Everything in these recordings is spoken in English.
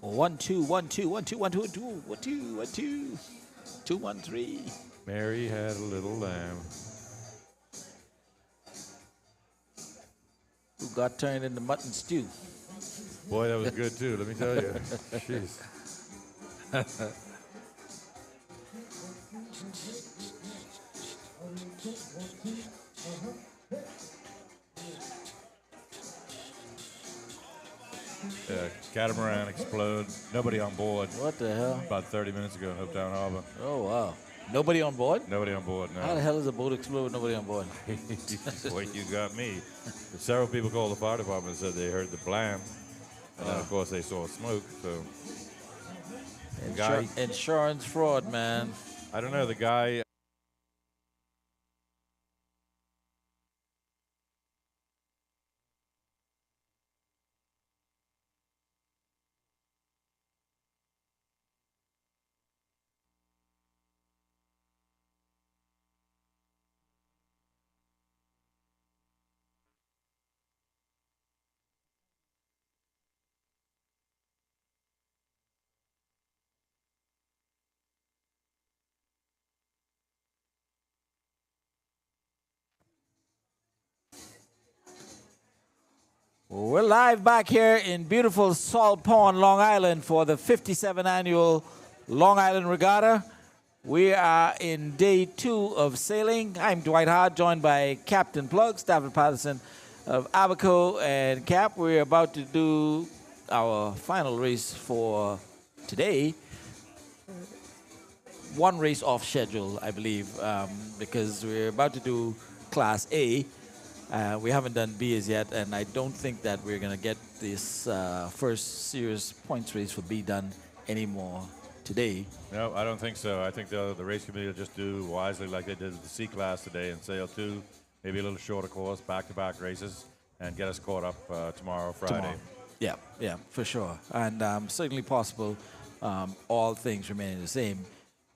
One, two, 2, 1, 3. Mary had a little lamb. Who got turned into mutton stew? Boy, that was good too, let me tell you. Jeez. Catamaran explode. Nobody on board. What the hell? About 30 minutes ago in Hopetown Harbor. Oh, wow. Nobody on board? Nobody on board, no. How the hell does a boat explode with nobody on board? Boy, you got me. Several people called the fire department and said they heard the blam. And then, of course, they saw smoke, so... Insurance fraud, man. I don't know, the guy... We're live back here in beautiful Salt Pond, Long Island for the 57th annual Long Island Regatta. We are in day 2 of sailing. I'm Dwight Hart, joined by Captain Plug, Stafford Patterson of Abaco and Cap. We're about to do our final race for today. One race off schedule, I believe, because we're about to do Class A. We haven't done B as yet, and I don't think that we're going to get this first serious points race for B done anymore today. No, I don't think so. I think the race committee will just do wisely like they did with the C class today and sail 2, maybe a little shorter course, back-to-back races, and get us caught up tomorrow, Friday. Yeah, for sure. And certainly possible, all things remaining the same.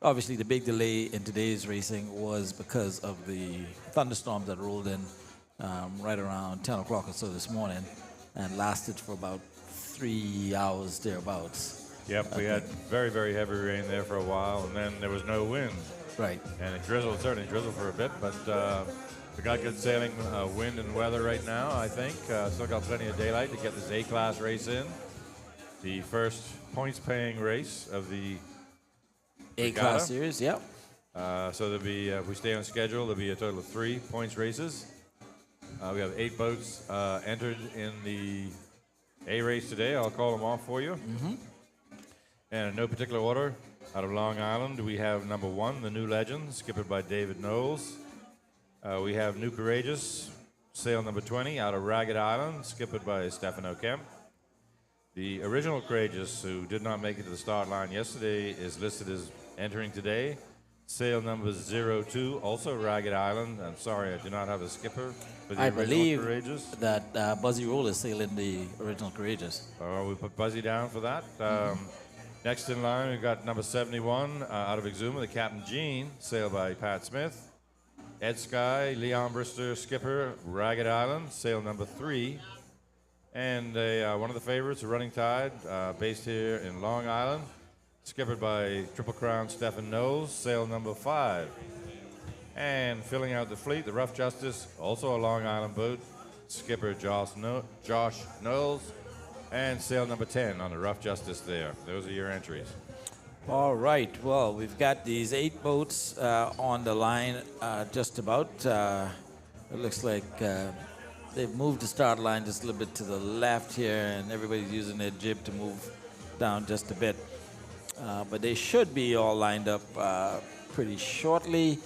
Obviously, the big delay in today's racing was because of the thunderstorms that rolled in right around 10 o'clock or so this morning and lasted for about 3 hours thereabouts. Yep, we had very, very heavy rain there for a while, and then there was no wind. Right. And it drizzled, certainly drizzled for a bit, but we got good sailing wind and weather right now, I think. Still got plenty of daylight to get this A-class race in. The first points-paying race of the A-class series, yep. So there'll be, if we stay on schedule, there'll be a total of 3 points races. We have 8 boats entered in the A race today. I'll call them off for you. Mm-hmm. And in no particular order, out of Long Island, we have number 1, the New Legend, skippered by David Knowles. We have New Courageous, sail number 20, out of Ragged Island, skippered by Stefano Kemp. The Original Courageous, who did not make it to the start line yesterday, is listed as entering today. Sail number 02, also Ragged Island. I'm sorry, I do not have a skipper for the Original Courageous. That Buzzy Roll is sailing the Original Courageous. We put Buzzy down for that. Next in line, we've got number 71 out of Exuma, the Captain Gene, sailed by Pat Smith. Ed Sky, Leon Brister, skipper, Ragged Island, sail number 3. And one of the favorites, a Running Tide, based here in Long Island, skippered by Triple Crown Stephen Knowles, sail number 5. And filling out the fleet, the Rough Justice, also a Long Island boat, skipper Josh Knowles, and sail number 10 on the Rough Justice there. Those are your entries. All right. Well, we've got these 8 boats on the line just about. It looks like they've moved the start line just a little bit to the left here, and everybody's using their jib to move down just a bit. But they should be all lined up pretty shortly,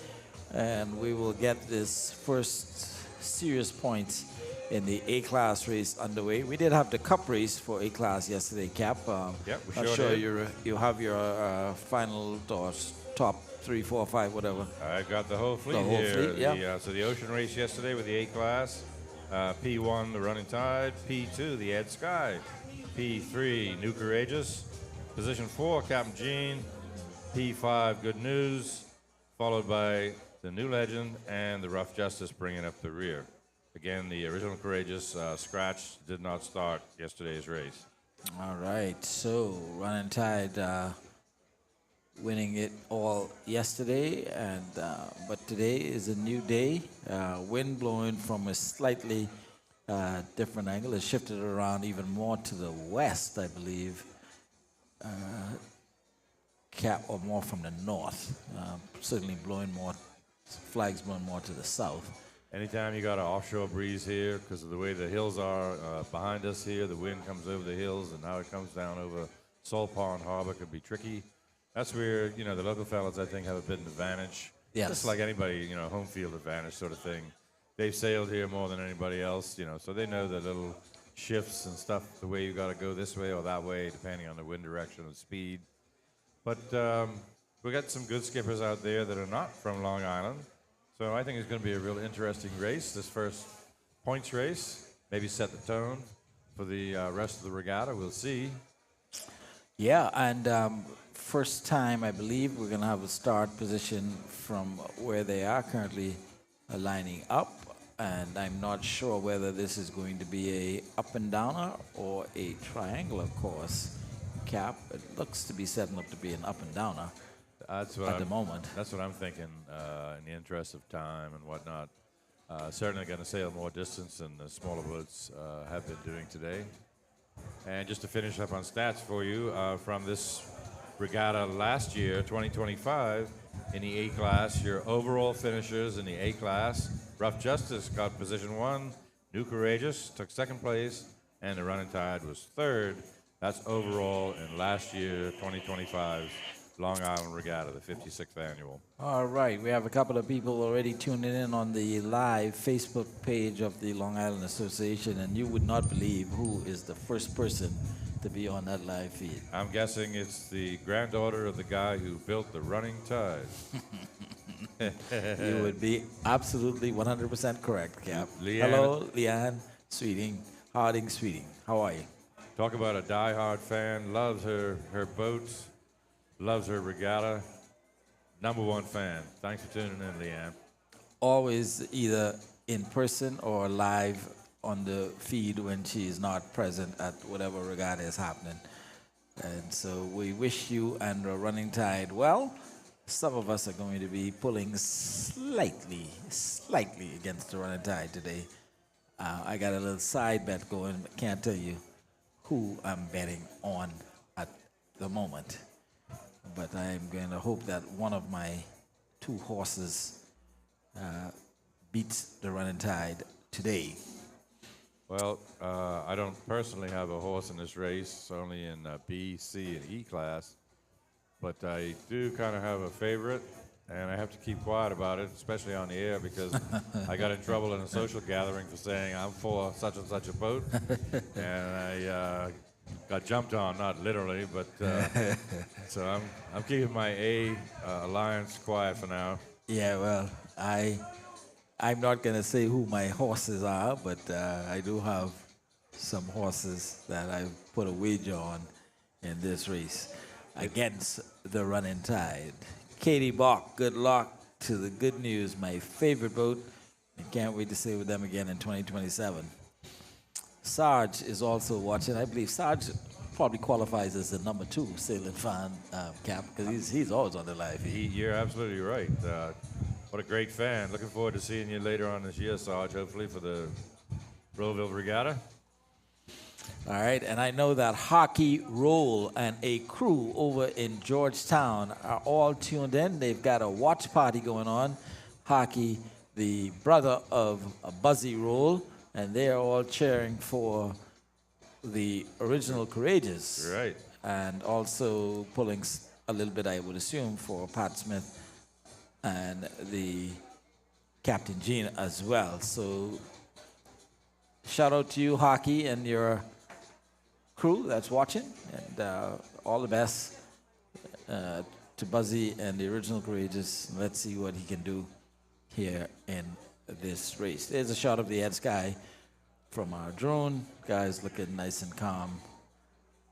and we will get this first serious points in the A-class race underway. We did have the Cup race for A-class yesterday, Cap. Yeah, we I'm sure you have your final or top 3, 4, 5, whatever. I got the whole fleet the whole here. Fleet, yeah. So the Ocean race yesterday with the A-class. P1, the Running Tide. P2, the Ed Sky. P3, New Courageous. Position 4, Captain Gene. P5, Good News. Followed by the New Legend and the Rough Justice bringing up the rear. Again, the original Courageous scratch did not start yesterday's race. All right, so Running Tide winning it all yesterday, and but today is a new day. Wind blowing from a slightly different angle. It shifted around even more to the west, I believe. Cap or more from the north. Certainly blowing more, flags blowing more to the south. Anytime you got an offshore breeze here, because of the way the hills are behind us here, the wind comes over the hills, and now it comes down over Salt Pond Harbor, could be tricky. That's where, the local fellas, I think, have a bit of advantage. Yes. Just like anybody, home field advantage sort of thing. They've sailed here more than anybody else, so they know the little shifts and stuff, the way you got to go this way or that way, depending on the wind direction and speed. But we got some good skippers out there that are not from Long Island. So I think it's going to be a real interesting race, this first points race. Maybe set the tone for the rest of the regatta. We'll see. Yeah, and first time, I believe, we're going to have a start position from where they are currently lining up. And I'm not sure whether this is going to be a up and downer or a triangular course. Cap, it looks to be setting up to be an up and downer. That's what at the moment. That's what I'm thinking in the interest of time and whatnot. Certainly going to sail more distance than the smaller boats have been doing today. And just to finish up on stats for you, from this regatta last year, 2025, in the A class, your overall finishers in the A class, Rough Justice got position 1, New Courageous took second place, and the Running Tide was third. That's overall in last year, 2025's Long Island Regatta, the 56th annual. All right, we have a couple of people already tuning in on the live Facebook page of the Long Island Association, and you would not believe who is the first person to be on that live feed. I'm guessing it's the granddaughter of the guy who built the Running Tide. You would be absolutely 100% correct, Cap. Leanne. Hello, Leanne Sweeting, Harding Sweeting. How are you? Talk about a die-hard fan, loves her boats, loves her regatta. Number one fan. Thanks for tuning in, Leanne. Always either in person or live on the feed when she is not present at whatever regatta is happening. And so we wish you and the Running Tide well. Some of us are going to be pulling slightly against the Running Tide today. I got a little side bet going, but can't tell you who I'm betting on at the moment. But I'm going to hope that one of my two horses beats the Running Tide today. Well, I don't personally have a horse in this race, only in B, C, and E class. But I do kind of have a favorite, and I have to keep quiet about it, especially on the air, because I got in trouble in a social gathering for saying I'm for such and such a boat, and I got jumped on, not literally, but so I'm keeping my A alliance quiet for now. Yeah, well, I'm not going to say who my horses are, but I do have some horses that I've put a wager on in this race against the Running Tide. Katie Bach, good luck to the Good News, my favorite boat. I can't wait to sail with them again in 2027. Sarge is also watching. I believe Sarge probably qualifies as the number 2 sailing fan, Cap, because he's always on the live feed. You're absolutely right. What a great fan. Looking forward to seeing you later on this year, Sarge, hopefully for the Rowville Regatta. All right, and I know that Hockey Roll and a crew over in Georgetown are all tuned in. They've got a watch party going on. Hockey, the brother of Buzzy Roll, and they're all cheering for the original Courageous. Right. And also pulling a little bit, I would assume, for Pat Smith and the Captain Gene as well. So shout out to you, Hockey, and your crew that's watching, and all the best to Buzzy and the original Courageous. Let's see what he can do here in this race. There's a shot of the Ed Sky from our drone. Guys looking nice and calm.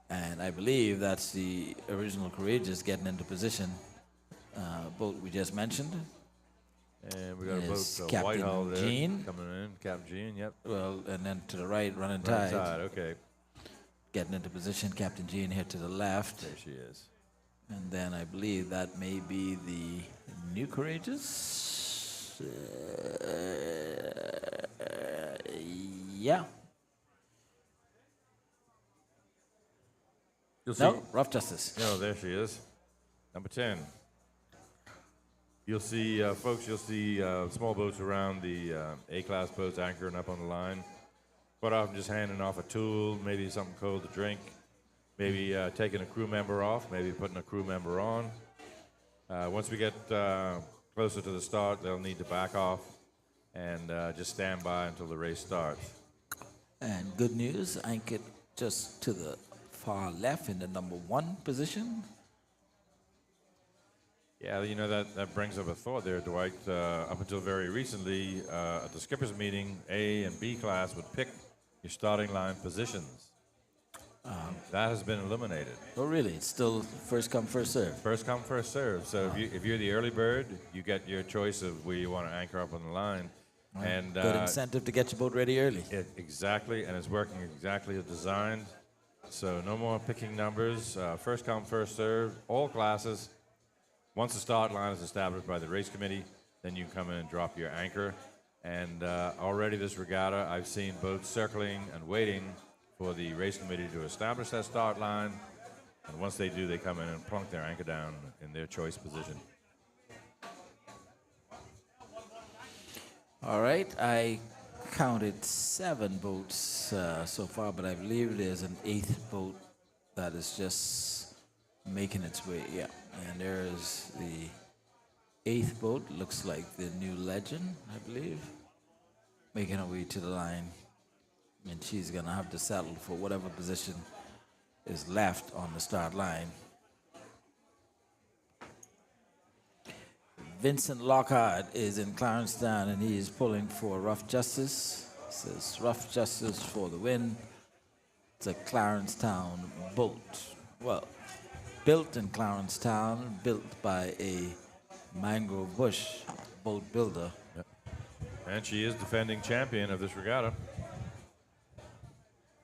And I believe that's the original Courageous getting into position. Boat we just mentioned. And we got a Is boat, Captain Whitehall there Gene. coming in. Captain Gene, yep. Well, and then to the right, running Right tide. side, okay. Getting into position. Captain Gene here to the left. There she is. And then I believe that may be the new Courageous. Yeah. You'll see. No, Rough Justice. No, there she is. Number 10. You'll see, folks, you'll see small boats around the A-class boats anchoring up on the line. Quite often just handing off a tool, maybe something cold to drink, maybe taking a crew member off, maybe putting a crew member on. Once we get closer to the start, they'll need to back off and just stand by until the race starts. And good news, anchored just to the far left in the number 1 position. Yeah, you know, that brings up a thought there, Dwight. Up until very recently, at the skipper's meeting, A and B class would pick your starting line positions. That has been eliminated. Oh, really? It's still first come, first serve. First come, first serve. So if you're the early bird, you get your choice of where you want to anchor up on the line. And Good incentive to get your boat ready early. exactly, and it's working exactly as designed. So no more picking numbers. First come, first serve. All classes. Once the start line is established by the race committee, then you come in and drop your anchor. And already this regatta, I've seen boats circling and waiting for the race committee to establish that start line. And once they do, they come in and plunk their anchor down in their choice position. All right, I counted 7 boats so far, but I believe there's an 8th boat that is just making its way. Yeah, and there's the 8th boat. Looks like the new Legend, I believe, making her way to the line. And she's gonna have to settle for whatever position is left on the start line. Vincent Lockhart is in Clarencetown and he is pulling for Rough Justice. Says Rough Justice for the win. It's a Clarencetown boat. Well, built in Clarencetown, built by a Mangrove Bush boat builder. Yep. And she is defending champion of this regatta.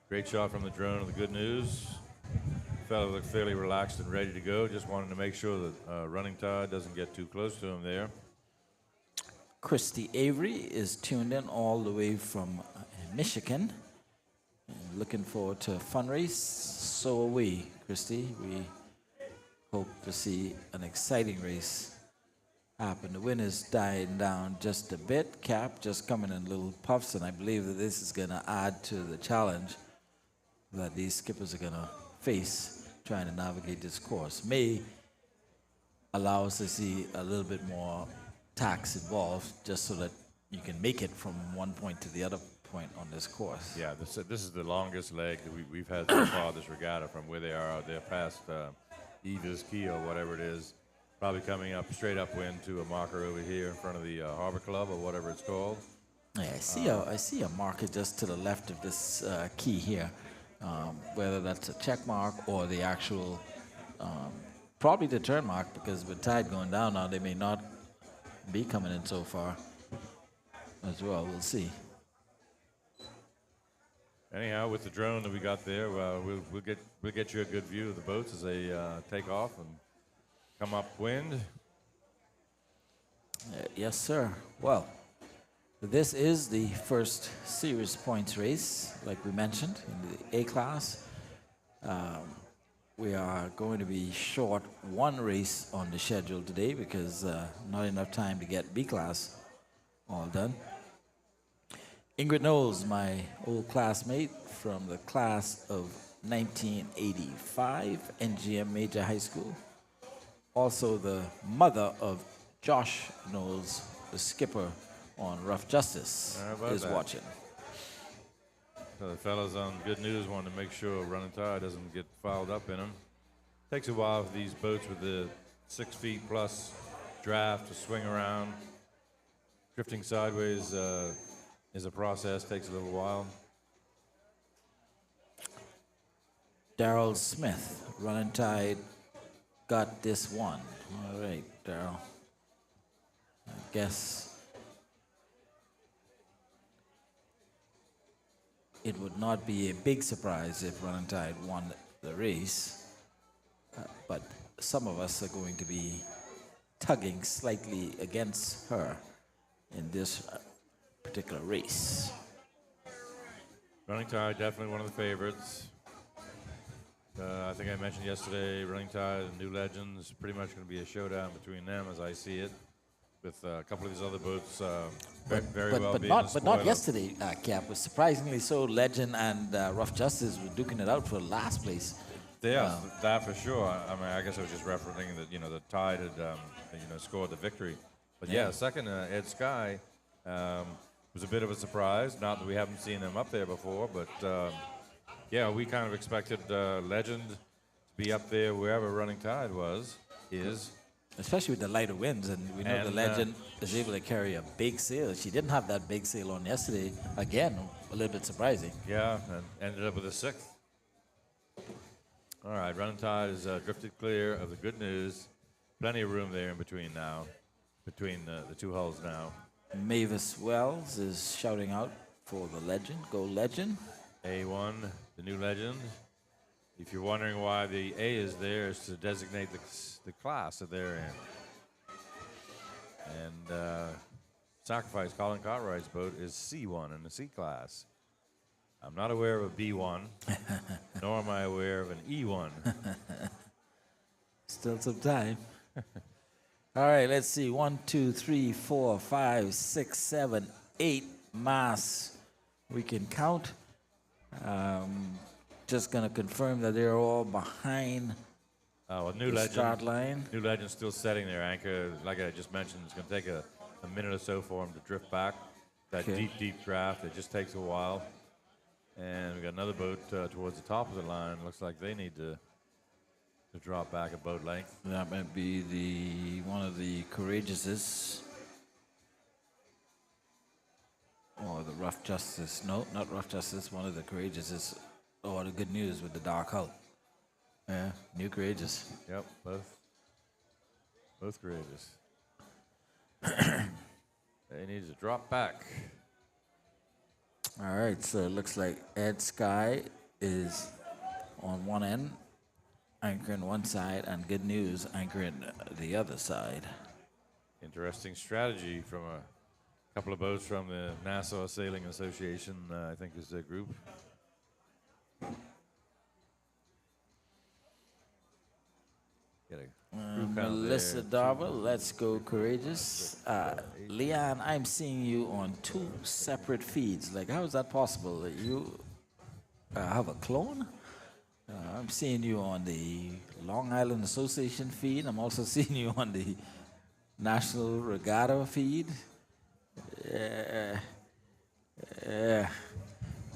Great shot from the drone of the good news. Fellow looked fairly relaxed and ready to go. Just wanted to make sure that running tide doesn't get too close to him there. Christy Avery is tuned in all the way from Michigan. And looking forward to a fun race. So are we, Christy. We hope to see an exciting race happen. The wind is dying down just a bit. Cap just coming in little puffs, and I believe that this is going to add to the challenge that these skippers are going to face trying to navigate this course. May allow us to see a little bit more tacks involved just so that you can make it from one point to the other point on this course. Yeah, this is the longest leg that we've had so far, this regatta, from where they are out there past Eva's Key or whatever it is. Probably coming up straight upwind to a marker over here in front of the Harbor Club or whatever it's called. Yeah, I see a marker just to the left of this key here. Whether that's a check mark or the actual, probably the turn mark, because with tide going down now, they may not be coming in so far as well. We'll see. Anyhow, with the drone that we got there, we'll get you a good view of the boats as they take off and come upwind. Yes, sir. Well, this is the first series points race, like we mentioned, in the A class. We are going to be short 1 race on the schedule today because not enough time to get B class all done. Ingrid Knowles, my old classmate from the class of 1985, NGM Major High School. Also the mother of Josh Knowles, the skipper on Rough Justice, is watching. So the fellas on Good News want to make sure running tide doesn't get fouled up in them. Takes a while for these boats with the 6 feet plus draft to swing around. Drifting sideways is a process, takes a little while. Daryl Smith, Running Tide, got this one. All right, Daryl. I guess it would not be a big surprise if Running Tide won the race, but some of us are going to be tugging slightly against her in this particular race. Running Tide, definitely one of the favorites. I think I mentioned yesterday, Running Tide and New Legends, pretty much going to be a showdown between them as I see it, with a couple of these other boats very well being a But not spoiler. yesterday, Cap. Was surprisingly so. Legend and Rough Justice were duking it out for last place. Yeah, that for sure. I mean, I guess I was just referencing that, the Tide had, scored the victory. But yeah, second, Ed Sky was a bit of a surprise. Not that we haven't seen him up there before, but yeah, we kind of expected Legend to be up there wherever Running Tide is. Especially with the lighter winds, and we know the And, Legend is able to carry a big sail. She didn't have that big sail on yesterday. Again, a little bit surprising. Yeah, and ended up with a sixth. All right, Running Tide is drifted clear of the Good News. Plenty of room there in between now, between the two hulls now. Mavis Wells is shouting out for the Legend. Go Legend. A1, the New Legend. If you're wondering why the A is there, is to designate the class that they're in. And Sacrifice, Colin Cartwright's boat, is C1 in the C class. I'm not aware of a B1, nor am I aware of an E1. Still some time. All right, let's see. 1, 2, 3, 4, 5, 6, 7, 8 masts we can count. Just going to confirm that they're all behind Well, New the Legend. start line. New Legend's still setting their anchor. Like I just mentioned, it's going to take a minute or so for them to drift back. That Okay. deep draft, it just takes a while. And we got another boat towards the top of the line. Looks like they need to drop back a boat length. That might be one of the Courageouses. Or the Rough Justice. No, not Rough Justice. One of the Courageouses. Or the Good News with the dark hull. Yeah, New Courageous. Yep, both courageous. They need to drop back. All right, so it looks like Ed Sky is on one end, anchoring one side, and Good News anchoring the other side. Interesting strategy from a couple of boats from the Nassau Sailing Association, I think is their group. Get a group count Melissa there. Darville, let's go Courageous. Leon, I'm seeing you on 2 separate feeds. Like, how is that possible? That you have a clone? I'm seeing you on the Long Island Association feed. I'm also seeing you on the National Regatta feed.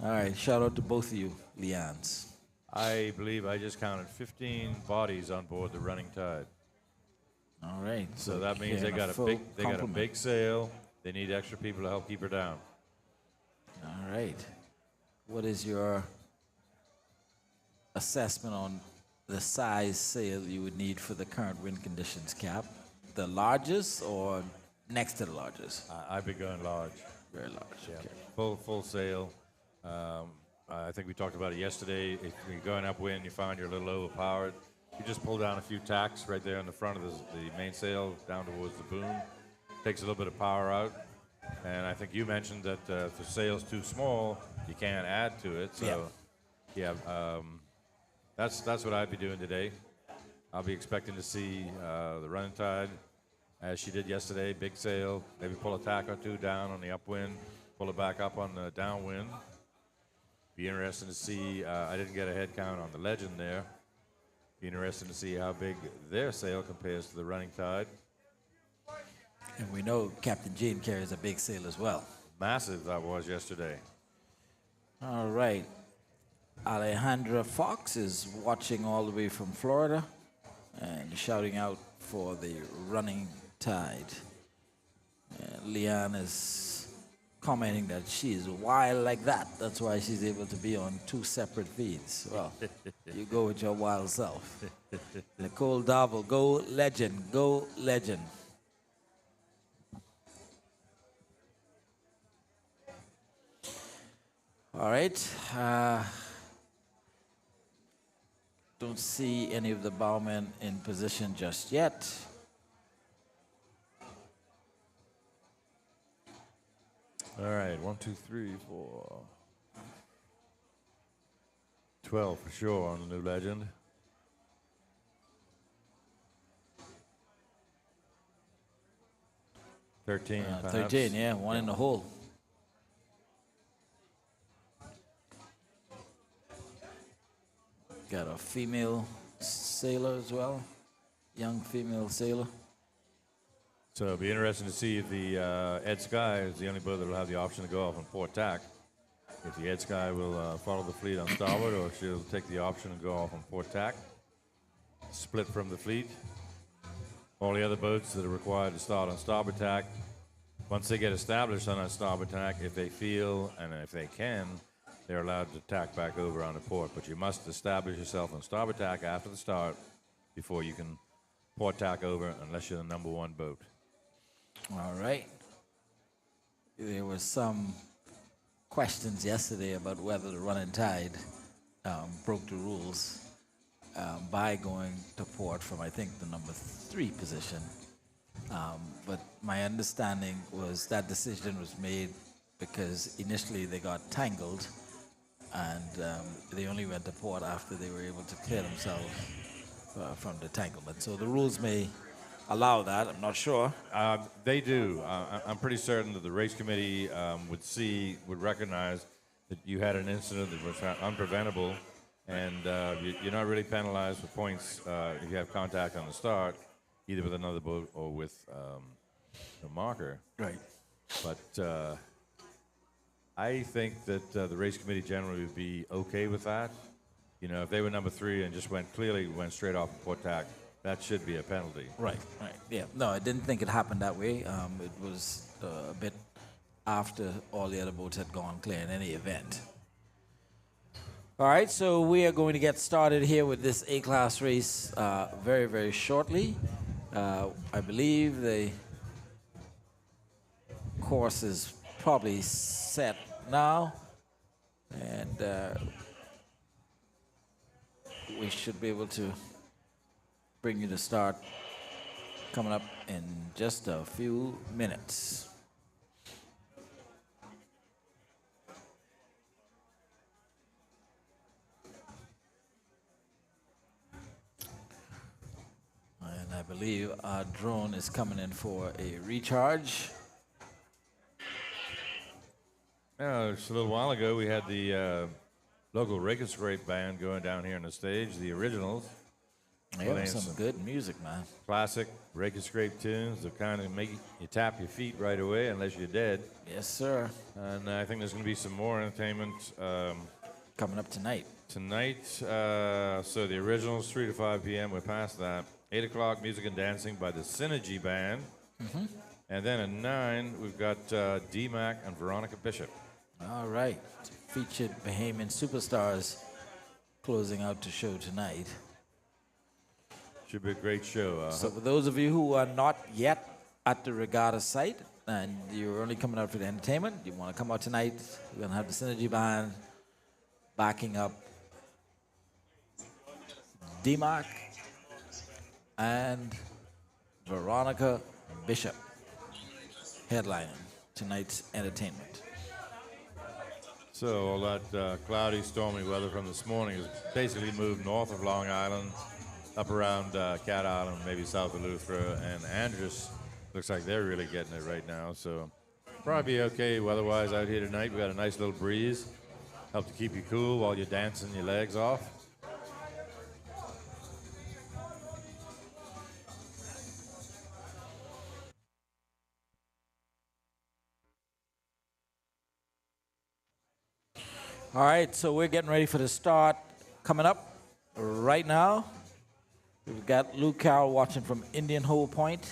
All right, shout out to both of you, Leons. I believe I just counted 15 bodies on board the Running Tide. All right. So that means carrying they got full a complement. big sail. They need extra people to help keep her down. All right. What is your assessment on the size sail you would need for the current wind conditions, Cap? The largest or next to the largest? I'd be going large. Very large. Okay. Full sail. I think we talked about it yesterday. If you're going upwind, you find you're a little overpowered. You just pull down a few tacks right there on the front of the mainsail down towards the boom. Takes a little bit of power out. And I think you mentioned that if the sail's too small, you can't add to it. So, that's what I'd be doing today. I'll be expecting to see the Running Tide, as she did yesterday, big sail, maybe pull a tack or two down on the upwind, pull it back up on the downwind. Be interesting to see, I didn't get a head count on the Legend there. Be interesting to see how big their sail compares to the Running Tide. And we know Captain Jane carries a big sail as well. Massive that was yesterday. All right. Alejandra Fox is watching all the way from Florida and shouting out for the Running Tide. Leon is commenting that she is wild like that. That's why she's able to be on 2 separate feeds. Well, you go with your wild self. Nicole Darvel, go legend, go legend. All right. Don't see any of the bowmen in position just yet. All right, 1, 2, 3, 4. 12 for sure on the new legend. Thirteen, perhaps. 13, yeah, one in the hole. Got a female sailor as well, young female sailor. So it'll be interesting to see if the Ed Sky is the only boat that will have the option to go off on port tack. If the Ed Sky will follow the fleet on starboard, or if she'll take the option and go off on port tack, split from the fleet. All the other boats that are required to start on starboard tack, once they get established on that starboard tack, if they feel and if they can, they're allowed to tack back over on the port. But you must establish yourself on starboard tack after the start before you can port tack over, unless you're the number 1 boat. All right. There was some questions yesterday about whether the running tide broke the rules by going to port from, I think, the number 3 position. But my understanding was that decision was made because initially they got tangled, and they only went to port after they were able to clear themselves from the tanglement. So the rules may allow that. I'm not sure. They do. I'm pretty certain that the race committee would recognize that you had an incident that was unpreventable, and you're not really penalized for points if you have contact on the start, either with another boat or with a marker. Right. But I think that the race committee generally would be okay with that. You know, if they were number 3 and just went straight off port tack, that should be a penalty. Right, right. Yeah. No, I didn't think it happened that way. It was a bit after all the other boats had gone clear in any event. All right, so we are going to get started here with this A-class race very, very shortly. I believe the course is probably set now, and we should be able to bring you to start coming up in just a few minutes. And I believe our drone is coming in for a recharge. Just a little while ago, we had the local Regatta band going down here on the stage, the Originals. Yeah, some good music, man. Classic Regatta tunes that kind of make you tap your feet right away, unless you're dead. Yes, sir. And I think there's going to be some more entertainment coming up tonight. Tonight, so the Originals, 3 to 5 p.m. We're past that. 8 o'clock, music and dancing by the Synergy Band. Mm-hmm. And then at 9, we've got D-Mac and Veronica Bishop. All right. Featured Bahamian superstars closing out the show tonight. Should be a great show. So for those of you who are not yet at the Regatta site and you're only coming out for the entertainment, you want to come out tonight, we're going to have the Synergy Band backing up D-Mac and Veronica Bishop headlining tonight's entertainment. So all that cloudy, stormy weather from this morning has basically moved north of Long Island, up around Cat Island, maybe south of Eleuthera, and Andros. Looks like they're really getting it right now. So probably be okay weather-wise out here tonight. We got a nice little breeze, help to keep you cool while you're dancing your legs off. All right, so we're getting ready for the start. Coming up right now, we've got Luke Carroll watching from Indian Hole Point.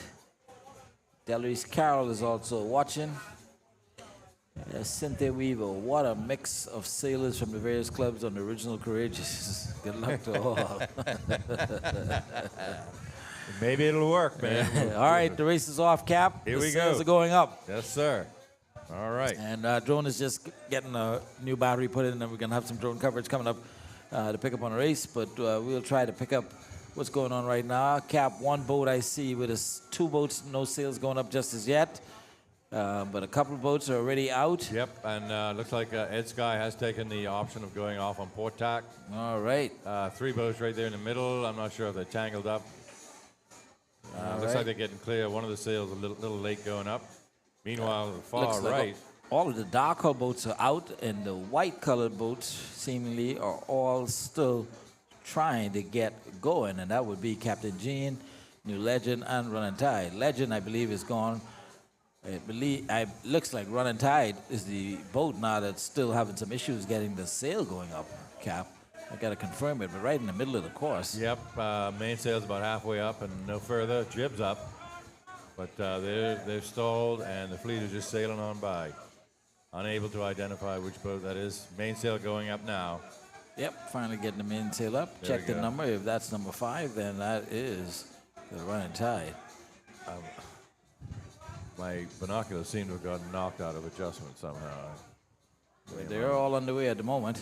Delreese Carroll is also watching. Cynthia Weaver, what a mix of sailors from the various clubs on the original Courageous. Good luck to all. Maybe it'll work, man. All right, the race is off, Cap. Here the we sails go. are going up. Yes, sir. All right. And drone is just getting a new battery put in, and we're going to have some drone coverage coming up to pick up on the race. But we'll try to pick up what's going on right now. Cap, one boat I see with us, two boats, no sails going up just as yet. But a couple of boats are already out. Yep, and looks like Ed Sky has taken the option of going off on port tack. All right. Three boats right there in the middle. I'm not sure if they're tangled up. Looks like they're getting clear. One of the sails a little late going up. Meanwhile, the far Looks like right. all of the darker boats are out, and the white-colored boats seemingly are all still trying to get going, and that would be Captain Jean, New Legend, and Running Tide. Legend, I believe, is gone. Looks like Running Tide is the boat now that's still having some issues getting the sail going up, Cap. I got to confirm it, but right in the middle of the course. Yep, mainsail's about halfway up and no further. Jib's up, but they're stalled, and the fleet is just sailing on by. Unable to identify which boat that is. Mainsail going up now. Yep, finally getting the mainsail up. There Check we the go. number. If that's number 5, then that is the Running Tide. My binoculars seem to have gotten knocked out of adjustment somehow. They're all underway at the moment.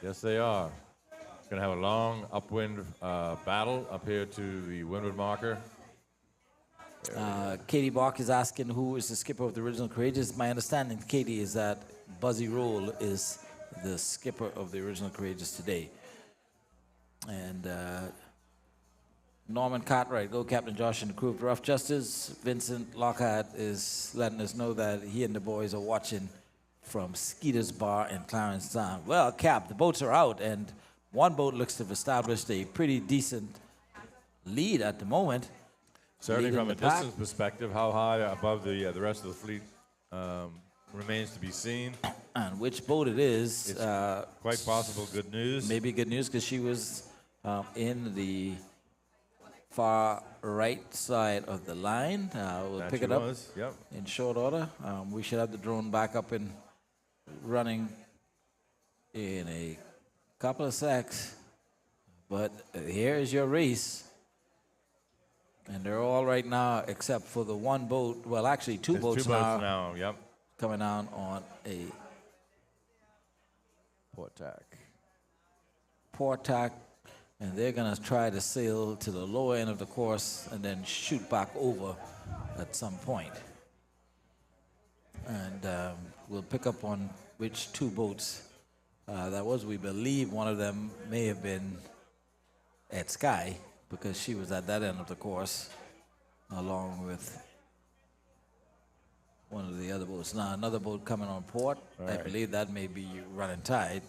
Yes, they are. Going to have a long upwind battle up here to the windward marker. Katie Bach is asking who is the skipper of the original Courageous. My understanding, Katie, is that Buzzy Roll is the skipper of the original Courageous today. And Norman Cartwright, go Captain Josh and the crew of the Rough Justice. Vincent Lockhart is letting us know that he and the boys are watching from Skeeter's Bar in Clarence Sound. Well, Cap, the boats are out, and one boat looks to have established a pretty decent lead at the moment. Certainly Leading from a the pack. distance perspective, how high above the rest of the fleet remains to be seen. And which boat it is, It's quite possible good news. maybe good news because she was in the far right side of the line. We'll That pick she it up was, yep. in short order. We should have the drone back up and running in a couple of secs. But here is your race. And they're all right now except for the one boat. Well, actually, two There's boats, two boats now, yep. coming down on a port tack, and they're going to try to sail to the lower end of the course and then shoot back over at some point. And we'll pick up on which two boats that was. We believe one of them may have been at Sky because she was at that end of the course along with one of the other boats. Now, another boat coming on port. I believe that may be Running Tide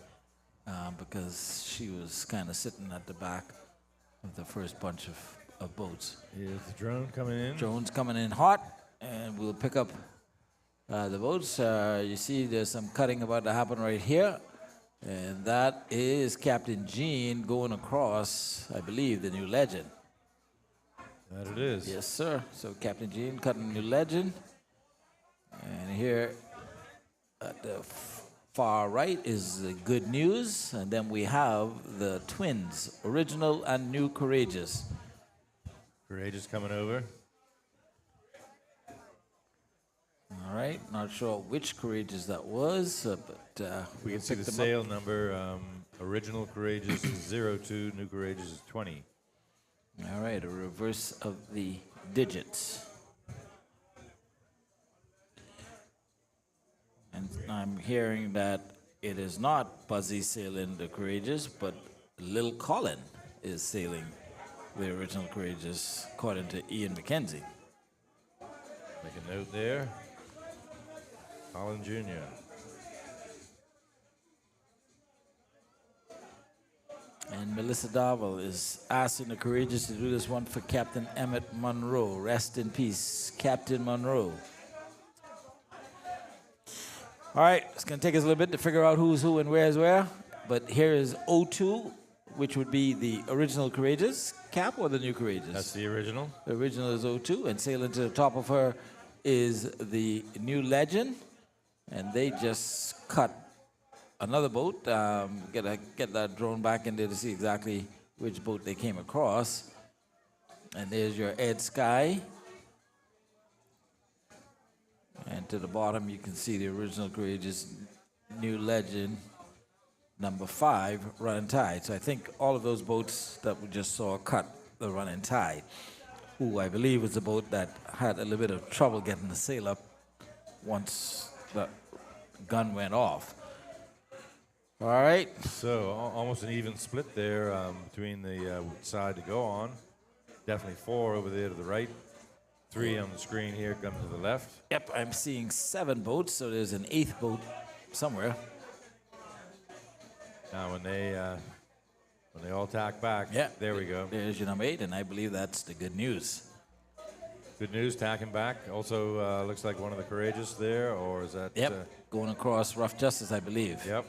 because she was kind of sitting at the back of the first bunch of boats. Here's the drone coming in. Drone's coming in hot, and we'll pick up the boats. You see there's some cutting about to happen right here, and that is Captain Jean going across, I believe, the New Legend. That it is. Yes, sir. So Captain Jean cutting New Legend. And here at the far right is the good news. And then we have the twins, Original and New Courageous. Courageous coming over. All right. Not sure which Courageous that was, but We can see the picked them sail number. Original Courageous is 02, New Courageous is 20. up. All right. A reverse of the digits. And I'm hearing that it is not Buzzy sailing the Courageous, but Lil Colin is sailing the Original Courageous, according to Ian McKenzie. Make a note there. Colin Jr. And Melissa Darville is asking the Courageous to do this one for Captain Emmett Monroe. Rest in peace, Captain Monroe. All right, it's going to take us a little bit to figure out who's who and where's where. But here is O2, which would be the Original Courageous, Cap, or the New Courageous? That's the original. The original is O2, and sailing to the top of her is the New Legend. and they just cut another boat. Get that drone back in there to see exactly which boat they came across. And there's your Ed Sky. And to the bottom, you can see the original Courageous New Legend, number 5, Running Tide. So I think all of those boats that we just saw cut the Running Tide, who I believe was the boat that had a little bit of trouble getting the sail up once the gun went off. All right. So almost an even split there between the side to go on. Definitely 4 over there to the right. 3 on the screen here coming to the left. Yep, I'm seeing 7 boats, so there's an 8th boat somewhere. Now when they all tack back, Yeah, there we go. There's your number 8, and I believe that's the good news. Good news, tacking back. Also looks like one of the Courageous there, or is that? Yep, going across Rough Justice, I believe. Yep.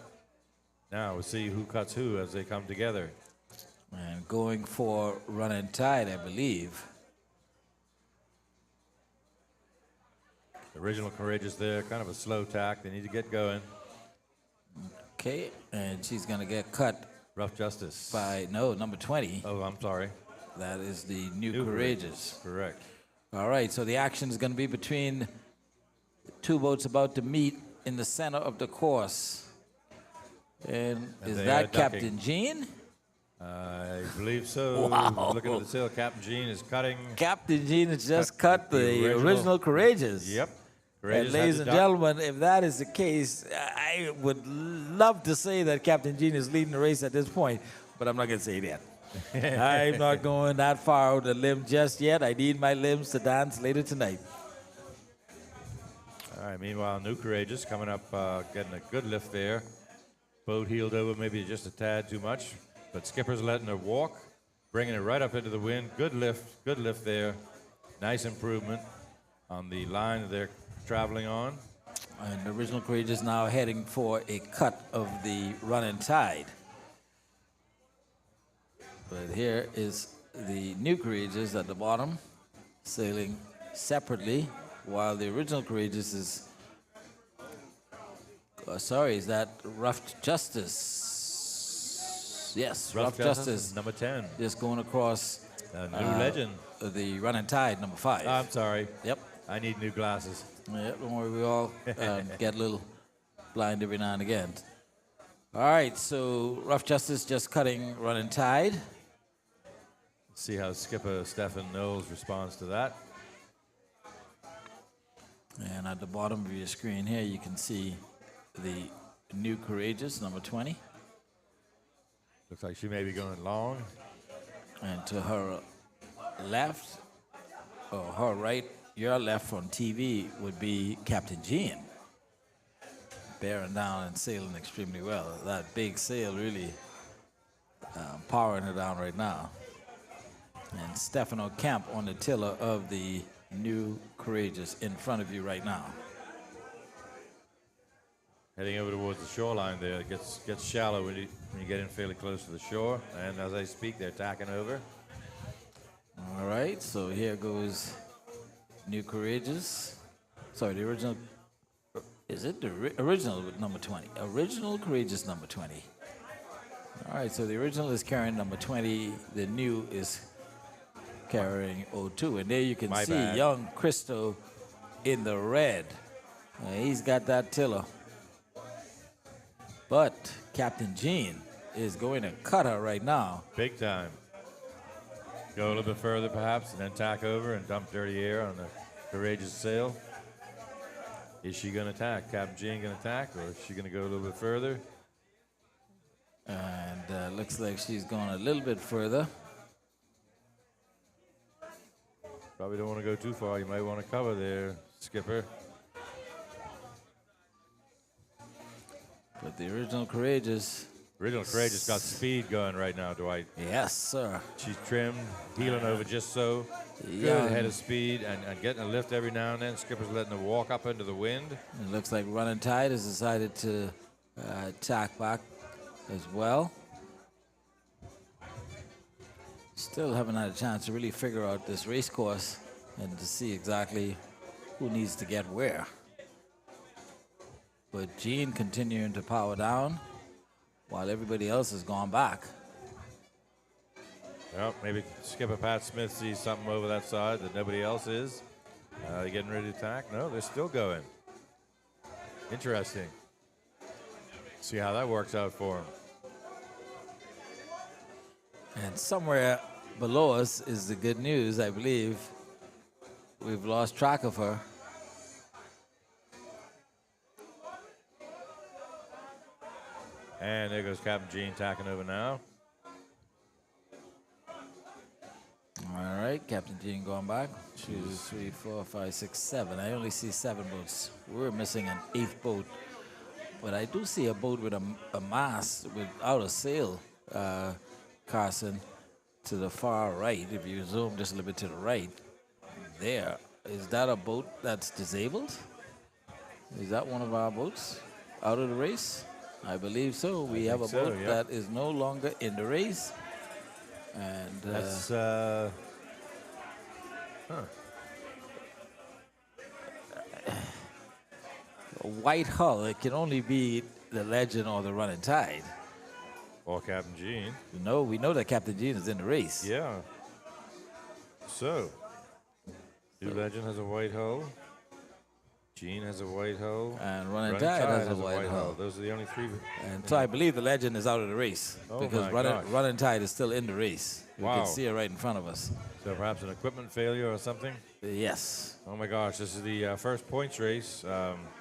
Now we'll see who cuts who as they come together. And going for Running Tide, I believe. The original Courageous there, kind of a slow tack. They need to get going. Okay, and she's going to get cut Rough Justice. by, no, number 20. Oh, I'm sorry. That is the New Courageous. Correct. All right, so the action is going to be between 2 boats about to meet in the center of the course. And is they that are ducking. Captain Jean? I believe so. Wow. Looking at the sail, Captain Jean is cutting. Captain Jean has just cut the original Courageous. Yep. And Courageous had ladies to and duck. gentlemen, if that is the case, I would love to say that Captain Jean is leading the race at this point, but I'm not going to say that. I'm not going that far out the limb just yet. I need my limbs to dance later tonight. All right, meanwhile, New Courageous coming up, getting a good lift there. Boat heeled over maybe just a tad too much, but skipper's letting her walk, bringing it right up into the wind. Good lift there. Nice improvement on the line that they're traveling on. And the original Courageous now heading for a cut of the Running Tide. But here is the New Courageous at the bottom, sailing separately, while the original Courageous is, is that Rough Justice? Yes, Rough Justice. Number 10. Just going across New Legend. the Running Tide, number 5. I'm sorry. Yep. I need new glasses. Yeah, don't worry, we all get a little blind every now and again. All right, so Rough Justice just cutting Running Tide. See how skipper Stephen Knowles responds to that. And at the bottom of your screen here, you can see the New Courageous, number 20. Looks like she may be going long. And to her left, or her right, your left on TV would be Captain Jean. Bearing down and sailing extremely well. That big sail really powering her down right now. And Stefano Camp on the tiller of the New Courageous in front of you right now. Heading over towards the shoreline there. It gets shallow when you get in fairly close to the shore. And as I speak, they're tacking over. All right, so here goes New Courageous. Sorry, the original. Is it the original with number 20? Original Courageous number 20. All right, so the original is carrying number 20. The new is carrying 02. And there you can see bad. young Cristo in the red. He's got that tiller. But Captain Jean is going to cut her right now. Big time. Go a little bit further perhaps and then tack over and dump dirty air on the Courageous sail. Is she going to attack? Captain Jean going to attack, or is she going to go a little bit further? And looks like she's going a little bit further. Probably don't want to go too far. You might want to cover there, skipper. But the original Courageous. Original Courageous got speed going right now, Dwight. Yes, sir. She's trimmed, heeling over just so. Yeah. Good head of speed and getting a lift every now and then. Skipper's letting her walk up into the wind. It looks like Running Tide has decided to tack back as well. Still haven't had a chance to really figure out this race course and to see exactly who needs to get where. But Gene continuing to power down while everybody else has gone back. Well, maybe skipper Pat Smith sees something over that side that nobody else is. They're getting ready to attack. No, they're still going. Interesting. See how that works out for them. And somewhere below us is the good news, I believe. We've lost track of her. And there goes Captain Gene tacking over now. All right, Captain Gene going back. 2, 3, 4, 5, 6, 7. I only see 7 boats. We're missing an 8th boat. But I do see a boat with a mast without a sail, Carson, to the far right. If you zoom just a little bit to the right, there. Is that a boat that's disabled? Is that one of our boats out of the race? I believe so. We have a boat that is no longer in the race. And that's a white hull. It can only be the Legend or the Running Tide. Or Captain Gene. No, we know that Captain Gene is in the race. Yeah. So, New Legend has a white hull. Gene has a white hull. And Running Tide has a white hull. Those are the only 3. And so I believe the Legend is out of the race. Oh because Running Tide is still in the race. We can see her right in front of us. So perhaps an equipment failure or something? Yes. Oh my gosh, this is the first points race.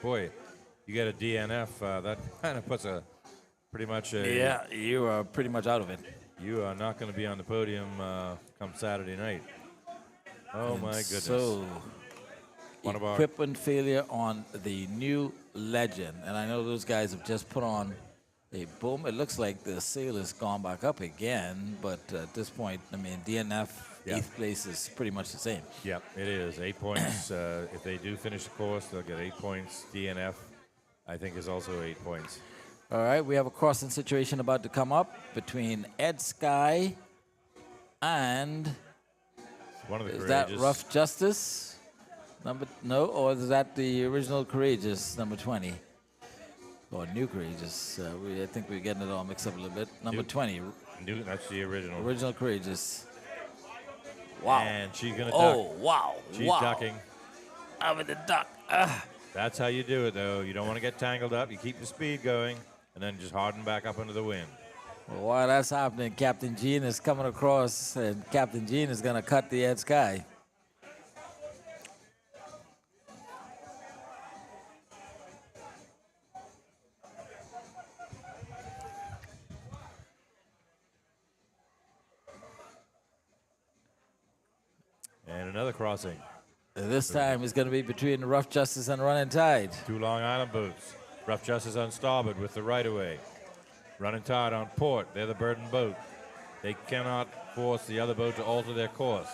Boy, you get a DNF. That kind of puts a pretty much a... Yeah, you are pretty much out of it. You are not going to be on the podium come Saturday night. Oh And my goodness. So, One of our equipment failure on the New Legend. And I know those guys have just put on a boom. It looks like the sail has gone back up again. But at this point, I mean, DNF, 8th place is pretty much the same. Yep, it is. 8 points. If they do finish the course, they'll get 8 points. DNF, I think, is also 8 points. All right, we have a crossing situation about to come up between Ed Sky and... One of the Is courageous. that Rough Justice? No, or is that the original Courageous, number 20? Or New Courageous? I think we're getting it all mixed up a little bit. Number 20. That's the original. Original Courageous. Wow. And she's going to duck. Oh, wow. She's wow. ducking. I'm in the duck. That's how you do it, though. You don't want to get tangled up. You keep the speed going, and then just harden back up into the wind. Well, while that's happening, Captain Gene is coming across, and Captain Gene is going to cut the Ed Sky. And another crossing. This time it's going to be between Rough Justice and Running Tide. 2 Long Island boats. Rough Justice on starboard with the right-of-way. Running Tide on port. They're the burden boat. They cannot force the other boat to alter their course.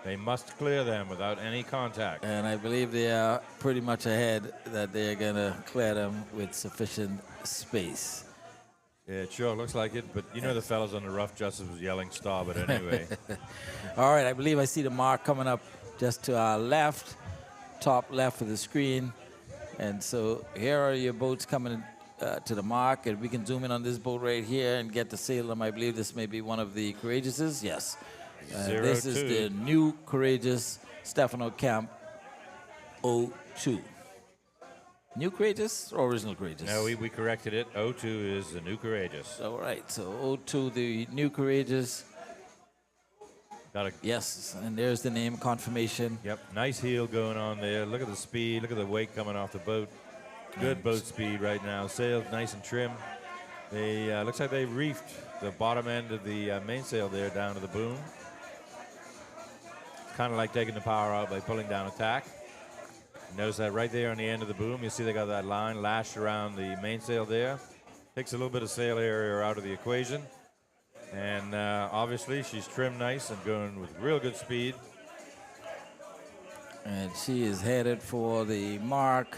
They must clear them without any contact. And I believe they are pretty much ahead that they're going to clear them with sufficient space. Yeah, it sure looks like it, but you know the fellas on the Rough Justice was yelling starboard anyway. All right, I believe I see the mark coming up just to our left, top left of the screen. And so here are your boats coming to the mark, and we can zoom in on this boat right here and get the sail. I believe this may be one of the Courageouses. Yes. This is the New Courageous Stefano Camp 02. New Courageous or original Courageous? No, we corrected it. 02 is the New Courageous. All right, so 02, the New Courageous. Yes, and there's the name confirmation. Yep, nice heel going on there. Look at the speed. Look at the weight coming off the boat. Good boat speed right now. Sails nice and trim. They looks like they reefed the bottom end of the mainsail there down to the boom. Kind of like taking the power out by pulling down a tack. Notice that right there on the end of the boom, you see they got that line lashed around the mainsail there. Takes a little bit of sail area out of the equation. And obviously she's trimmed nice and going with real good speed. And she is headed for the mark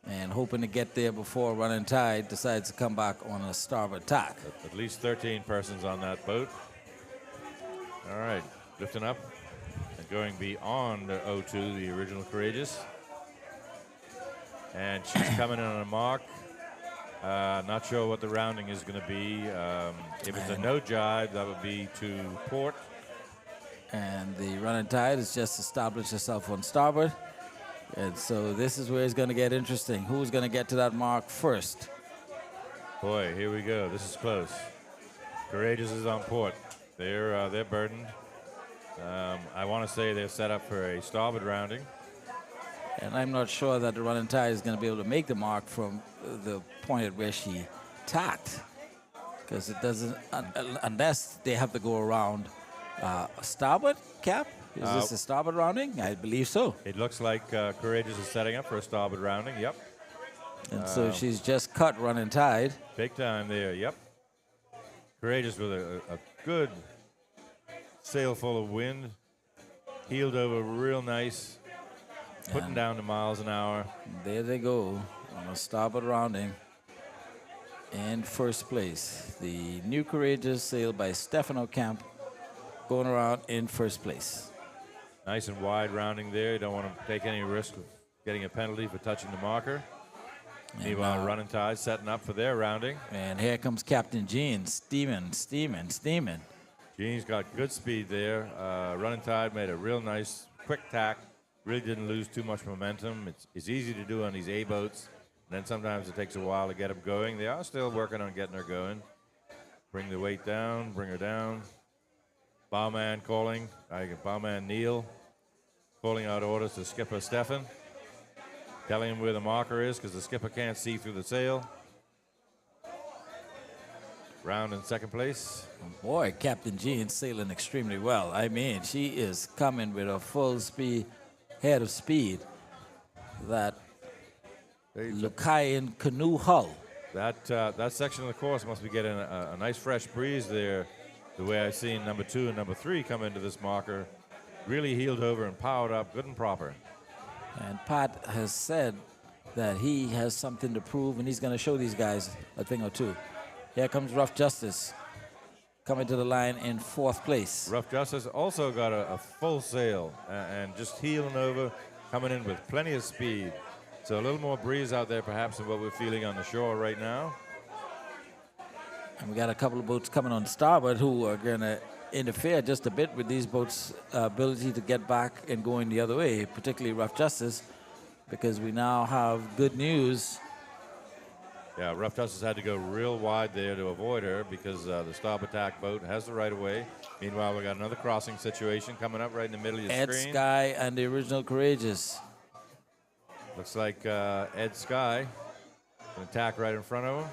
and hoping to get there before Running Tide decides to come back on a starboard tack. At least 13 persons on that boat. All right, lifting up and going beyond 02, the original Courageous. And she's coming in on a mark. Not sure what the rounding is going to be. If it's a no jibe, that would be to port. And the running tide has just established herself on starboard. And so this is where it's going to get interesting. Who's going to get to that mark first? Boy, here we go. This is close. Courageous is on port. They're burdened. I want to say they're set up for a starboard rounding. And I'm not sure that the running tide is going to be able to make the mark from the point at where she tacked. Because it doesn't, unless they have to go around starboard, Cap? Is this a starboard rounding? I believe so. It looks like Courageous is setting up for a starboard rounding. Yep. And so she's just cut running tide. Big time there. Yep. Courageous with a good sail full of wind. Heeled over real nice. Putting down to miles an hour. There they go on a starboard rounding. In first place, the new Courageous sailed by Stefano Camp going around in first place. Nice and wide rounding there. You don't want to take any risk of getting a penalty for touching the marker. Meanwhile, running tide setting up for their rounding. And here comes Captain Jean, steaming. Jean's got good speed there. Running tide made a real nice quick tack. Really didn't lose too much momentum. It's easy to do on these A boats. And then sometimes it takes a while to get them going. They are still working on getting her going. Bring the weight down, bring her down. Bowman calling. Bowman Neil calling out orders to skipper Stefan. Telling him where the marker is because the skipper can't see through the sail. Round in second place. Boy, Captain Jean sailing extremely well. I mean, she is coming with a full speed, head of speed. That Lucayan canoe hull. That section of the course must be getting a nice fresh breeze there. The way I've seen number 2 and number 3 come into this marker. Really heeled over and powered up good and proper. And Pat has said that he has something to prove, and he's going to show these guys a thing or two. Here comes Rough Justice coming to the line in fourth place. Rough Justice also got a full sail and just heeling over, coming in with plenty of speed. So a little more breeze out there perhaps than what we're feeling on the shore right now. And we got a couple of boats coming on starboard who are going to interfere just a bit with these boats' ability to get back and going the other way, particularly Rough Justice, because we now have good news. Yeah, Rough Justice had to go real wide there to avoid her because the starboard tack boat has the right of way. Meanwhile, we got another crossing situation coming up right in the middle of your Ed screen. Sky and the original Courageous. Looks like Ed Sky going to tack right in front of him.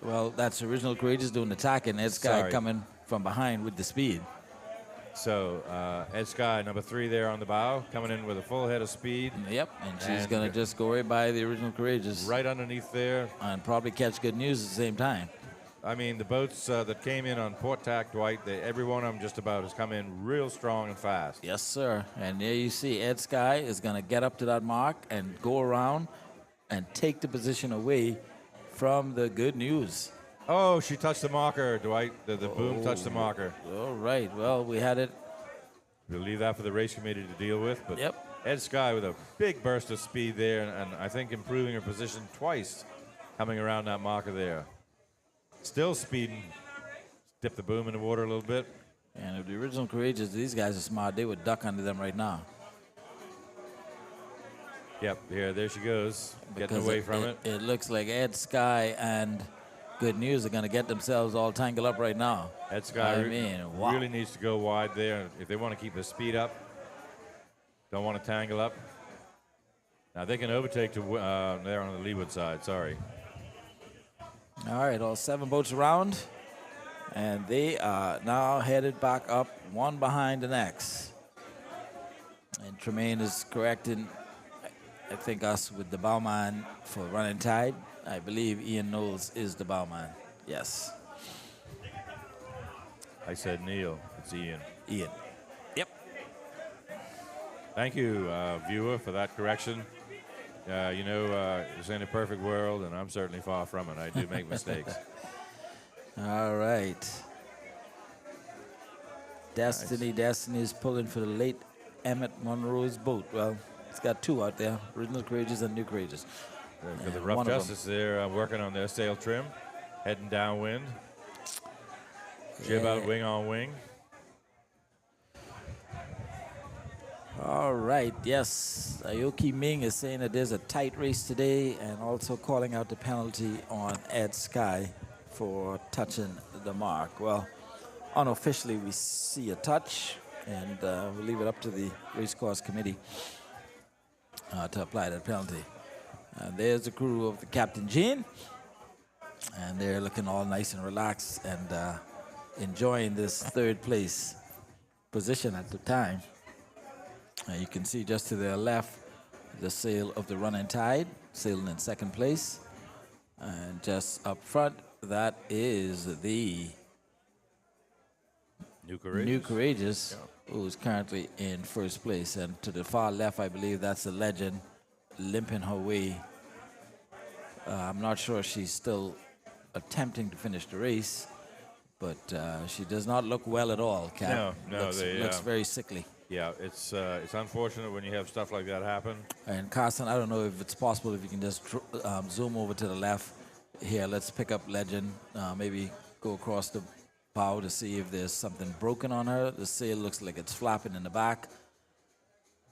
Well, that's original Courageous doing the tacking. Ed Sky coming from behind with the speed. So Ed Sky, number 3 there on the bow, coming in with a full head of speed. Yep, and she's going to just go right by the original Courageous. Right underneath there. And probably catch good news at the same time. I mean, the boats that came in on port tack, Dwight, every one of them just about has come in real strong and fast. Yes, sir. And there you see Ed Sky is going to get up to that mark and go around and take the position away from the good news. Oh, she touched the marker, Dwight. The boom touched the marker. All right. Well, we had it. We'll leave that for the race committee to deal with. But Yep. Ed Sky with a big burst of speed there, and I think improving her position twice coming around that marker there. Still speeding. Dip the boom in the water a little bit. And if the original Courageous, these guys are smart, they would duck under them right now. Yep, there she goes. Getting Because away from it. It looks like Ed Sky and Good News are going to get themselves all tangled up right now. Ed Sky wow. really needs to go wide there if they want to keep the speed up. Don't want to tangle up. Now they can overtake to there on the leeward side. Sorry. All right, all 7 boats around, and they are now headed back up, one behind the next. And Tremaine is correcting, I think, us with the bowman for running tide. I believe Ian Knowles is the bowman. Yes. I said Neil. It's Ian. Ian. Yep. Thank you, viewer, for that correction. It's in a perfect world, and I'm certainly far from it. I do make mistakes. All right. Destiny is pulling for the late Emmett Monroe's boat. Well, it's got 2 out there, original Courageous and new Courageous. Got the And Rough one of them, Justice there working on their sail trim, heading downwind. Jib yeah. out, wing on wing. All right, yes. Aoki Ming is saying that there's a tight race today and also calling out the penalty on Ed Sky for touching the mark. Well, unofficially, we see a touch, and we'll leave it up to the racecourse committee to apply that penalty. And there's the crew of the Captain Jean, and they're looking all nice and relaxed and enjoying this third place position at the time. You can see just to their left the sail of the Running Tide, sailing in second place. And just up front, that is the New Courageous, who's currently in first place. And to the far left, I believe that's the Legend limping her way. I'm not sure she's still attempting to finish the race, but she does not look well at all, Cap. No, looks very sickly. Yeah, it's unfortunate when you have stuff like that happen. And Carson, I don't know if it's possible if you can just zoom over to the left here. Let's pick up Legend. Maybe go across the bow to see if there's something broken on her. The sail looks like it's flapping in the back.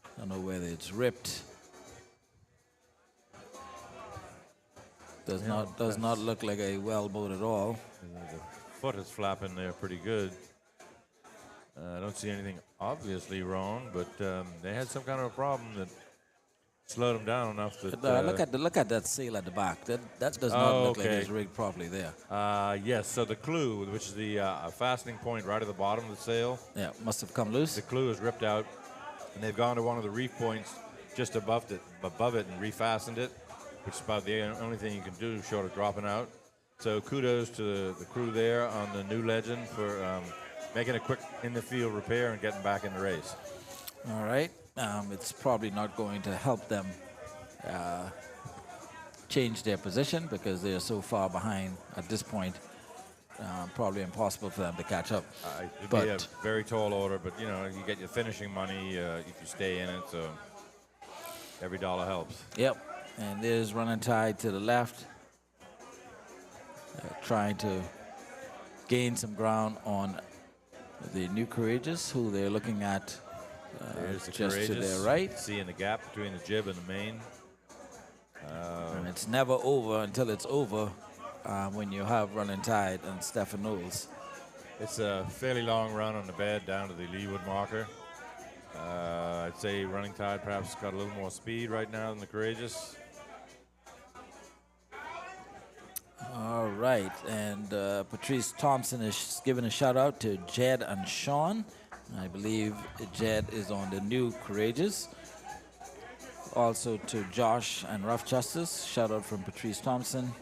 I don't know whether it's ripped. Does not look like a well boat at all. The foot is flapping there pretty good. I don't see anything obviously wrong, but they had some kind of a problem that slowed them down enough that. Look at that sail at the back. That does not look like it's rigged properly there. Yes. So the clew, which is the fastening point right at the bottom of the sail. Yeah, must have come loose. The clew is ripped out, and they've gone to one of the reef points just above it, and refastened it, which is about the only thing you can do short of dropping out. So kudos to the crew there on the New Legend for making a quick in-the-field repair and getting back in the race. All right. It's probably not going to help them change their position because they are so far behind at this point. Probably impossible for them to catch up. It'd be a very tall order, but you get your finishing money if you stay in it, so every dollar helps. Yep. And there's Running Tide to the left, trying to gain some ground on the New Courageous, who they're looking at There's the just Courageous, to their right. seeing the gap between the jib and the main. And it's never over until it's over when you have Running Tide and Stefan Knowles. It's a fairly long run on the bed down to the leeward marker. I'd say Running Tide perhaps got a little more speed right now than the Courageous. All right, and Patrice Thompson is giving a shout out to Jed and Sean. I believe Jed is on the New Courageous. Also to Josh and Rough Justice, shout out from Patrice Thompson.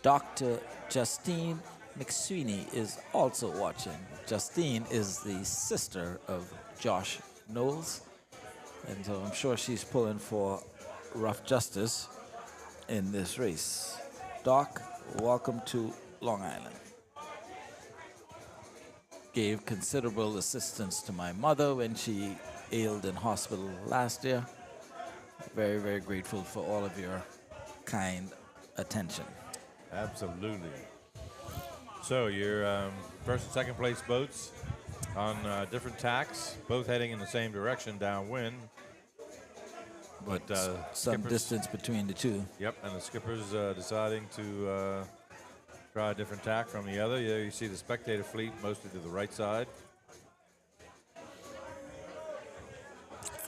Dr. Justine McSweeney is also watching. Justine is the sister of Josh Knowles, and so I'm sure she's pulling for Rough Justice in this race. Doc, welcome to Long Island. Gave considerable assistance to my mother when she ailed in hospital last year. Very, very grateful for all of your kind attention. Absolutely. So your first and second place boats on different tacks, both heading in the same direction downwind. But some distance between the two. Yep, and the skipper's deciding to try a different tack from the other. Yeah, you see the spectator fleet mostly to the right side.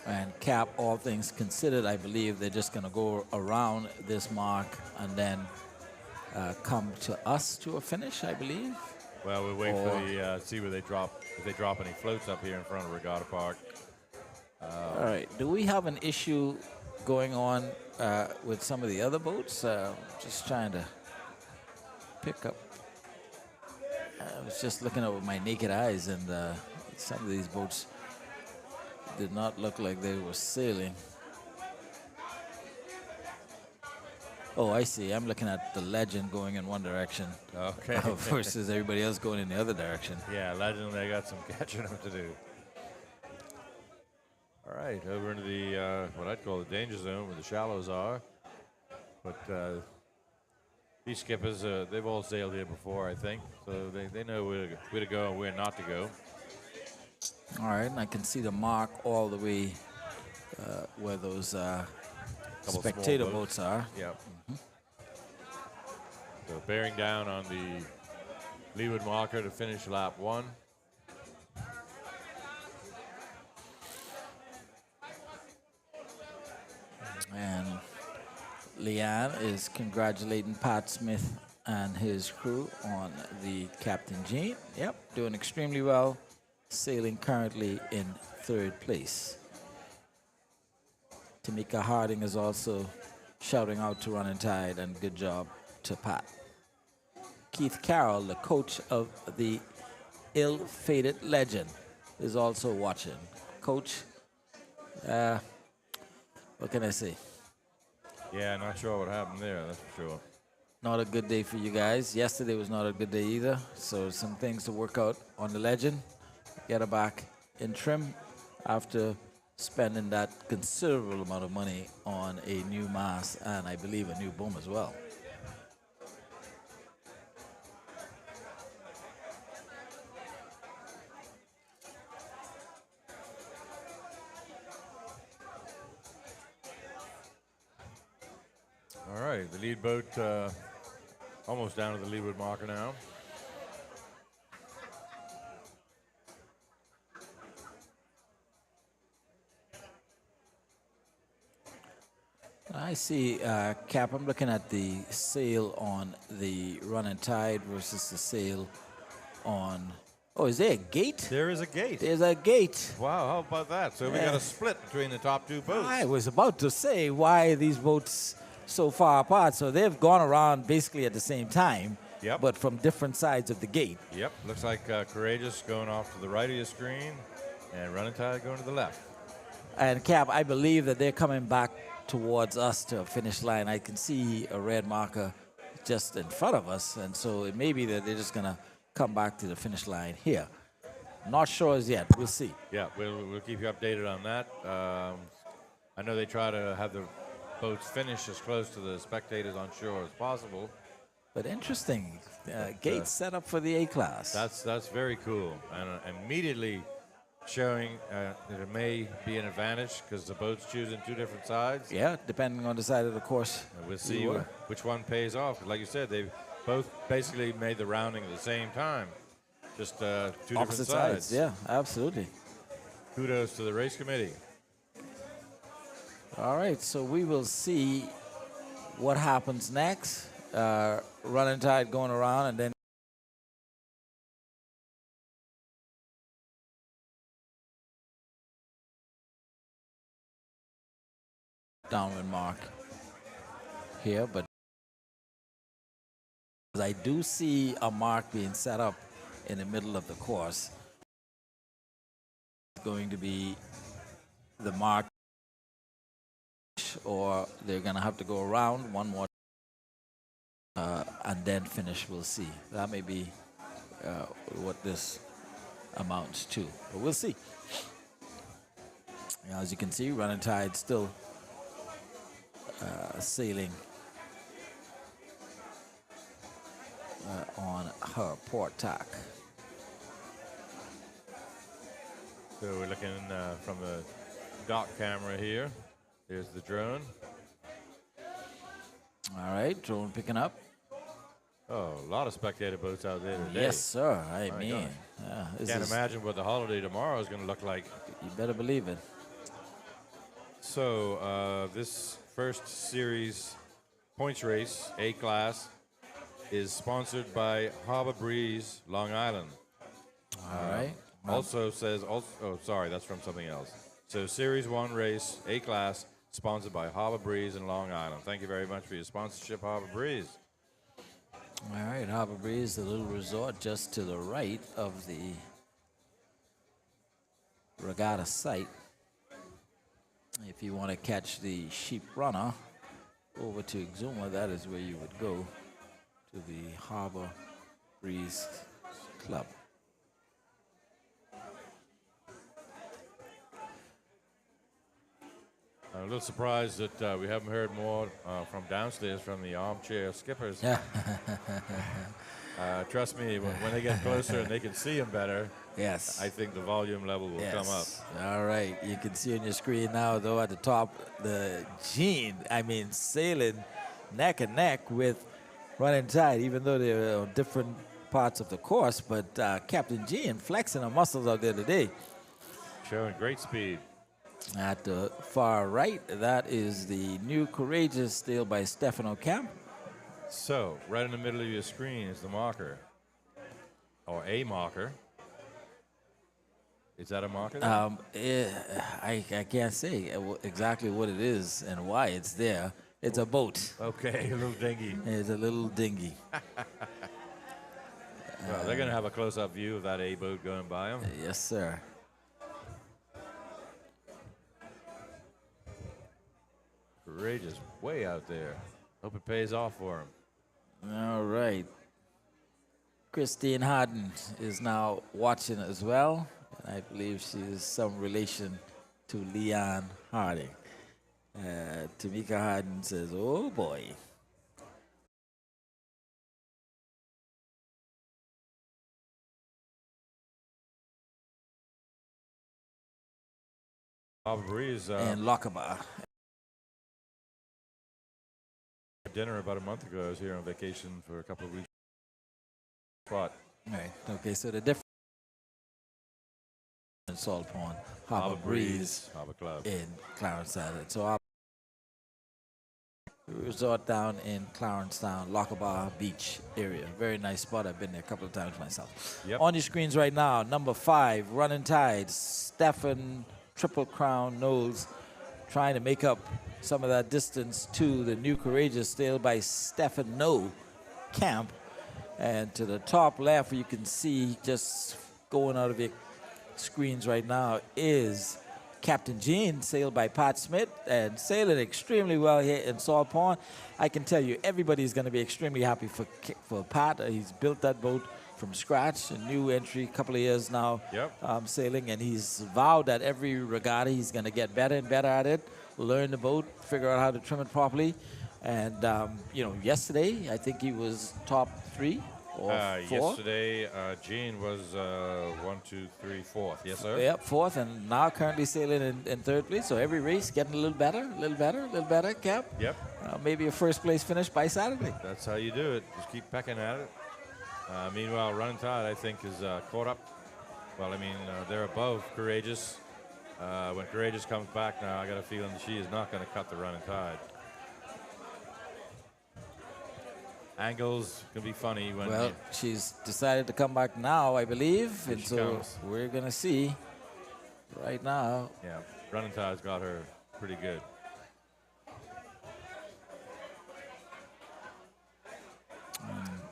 And Cap, all things considered, I believe they're just going to go around this mark and then come to us to a finish, I believe. Well, we'll wait for the see where they drop, if they drop any floats up here in front of Regatta Park. All right. Do we have an issue going on with some of the other boats? Just trying to pick up. I was just looking up with my naked eyes, and some of these boats did not look like they were sailing. Oh, I see. I'm looking at the Legend going in one direction. Okay. Versus everybody else going in the other direction. Yeah, Legend, they got some catching up to do. All right, over into the what I'd call the danger zone where the shallows are. But these skippers, they've all sailed here before, I think, so they know where to go and where not to go. All right, and I can see the mark all the way where those Couple spectator small boats are. Yep. So bearing down on the leeward marker to finish lap 1. And Leanne is congratulating Pat Smith and his crew on the Captain Jean. Yep, doing extremely well, sailing currently in 3rd place. Tamika Harding is also shouting out to Running Tide, and good job to Pat. Keith Carroll, the coach of the ill-fated legend, is also watching. Coach, what can I say? Yeah, not sure what happened there, that's for sure. Not a good day for you guys. Yesterday was not a good day either. So some things to work out on the legend. Get her back in trim after spending that considerable amount of money on a new mast and I believe a new boom as well. All right, the lead boat almost down to the leeward marker now. I see, Cap, I'm looking at the sail on the Running Tide versus the sail on... Oh, is there a gate? There is a gate. There's a gate. Wow, how about that? So we got a split between the top 2 boats. I was about to say, why are these boats so far apart? So they've gone around basically at the same time, Yep. but from different sides of the gate. Yep, looks like Courageous going off to the right of your screen and Running Tide going to the left. And Cap, I believe that they're coming back towards us to a finish line. I can see a red marker just in front of us, and so it may be that they're just going to come back to the finish line here. Not sure as yet. We'll see. Yeah, we'll keep you updated on that. I know they try to have the boats finish as close to the spectators on shore as possible. But interesting, gates set up for the A-class. That's very cool, and immediately showing that it may be an advantage because the boats choose in 2 different sides. Yeah, depending on the side of the course. And we'll see which one pays off. Like you said, they both basically made the rounding at the same time, just 2 different Opposite sides. Yeah, absolutely. Kudos to the race committee. All right, so we will see what happens next. Running Tide going around, and then downwind mark here, but I do see a mark being set up in the middle of the course. It's going to be the mark, or they're going to have to go around one more and then finish. We'll see. That may be what this amounts to, but we'll see. As you can see, Running Tide still sailing on her port tack. So we're looking from the dock camera here. There's the drone. All right, drone picking up. Oh, a lot of spectator boats out there today. Yes, sir. I My mean, God. Can't imagine what the holiday tomorrow is going to look like. You better believe it. So this first series points race, A-class, is sponsored by Harbor Breeze, Long Island. All right. Also says, oh, sorry, that's from something else. So Series 1 race, A-class, sponsored by Harbor Breeze and Long Island. Thank you very much for your sponsorship, Harbor Breeze. All right, Harbor Breeze, the little resort just to the right of the Regatta site. If you want to catch the Sheep Runner over to Exuma, that is where you would go, to the Harbor Breeze Club. a little surprised that we haven't heard more from downstairs from the armchair skippers. Yeah. Trust me, when they get closer and they can see him better, Yes. I think the volume level will come up. Yes. All right. You can see on your screen now, though, at the top, the Gene, sailing neck and neck with Running Tide, even though they're on different parts of the course. But Captain Gene flexing her muscles out there today. Showing great speed. At the far right, that is the new Courageous sailed by Stefano Camp. So, right in the middle of your screen is the marker, or a marker. Is that a marker? I can't say exactly what it is and why it's there. It's a boat. Okay, a little dinghy. It's a little dinghy. Well, they're going to have a close-up view of that A boat going by them. Yes, sir. Courageous, way out there. Hope it pays off for him. All right. Christine Harden is now watching as well. And I believe she is some relation to Leon Harding. Tamika Harden says, oh boy. Harbor Breeze And Lockaba. dinner about a month ago. I was here on vacation for a couple of weeks. Spot. Right. Okay, so the difference in Salt Pond, Harbor Breeze, Harbor Club. in Clarence Island. So our resort down in Clarence Town, Lockaba Beach area. Very nice spot. I've been there a couple of times myself. Yep. On your screens right now, number 5, Running Tide, Stefan Triple Crown Knowles, trying to make up some of that distance to the new Courageous sailed by Stefano Camp. And to the top left, you can see just going out of your screens right now is Captain Gene, sailed by Pat Smith, and sailing extremely well here in Salt Pond. I can tell you, everybody's going to be extremely happy for Pat. He's built that boat from scratch, a new entry, a couple of years now sailing, and he's vowed that every regatta he's going to get better and better at it, learn the boat, figure out how to trim it properly. And, yesterday, I think he was top 3 or 4. Yesterday, Gene was 1, 2, 3, 4th. Yes, sir? Yep, 4th, and now currently sailing in 3rd place. So every race getting a little better, a little better, a little better, Cap. Yep. Maybe a first place finish by Saturday. That's how you do it. Just keep pecking at it. Meanwhile, Running Tide, I think, is caught up. Well, they're above Courageous. When Courageous comes back now, I got a feeling she is not going to cut the Running Tide. Angles can be funny when. Well, she's decided to come back now, I believe, and so comes. we're gonna see right now. Yeah, Running Tide's got her pretty good.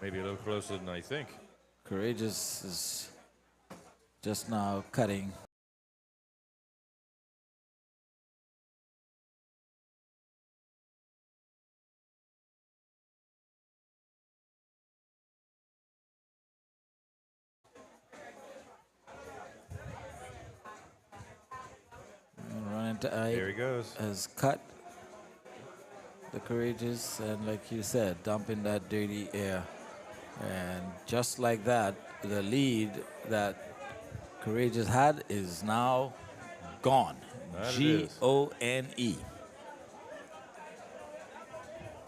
Maybe a little closer than I think. Courageous is just now cutting. There he goes. Has cut the Courageous, and like you said, dumping that dirty air. And just like that, the lead that Courageous had is now gone. G-O-N-E.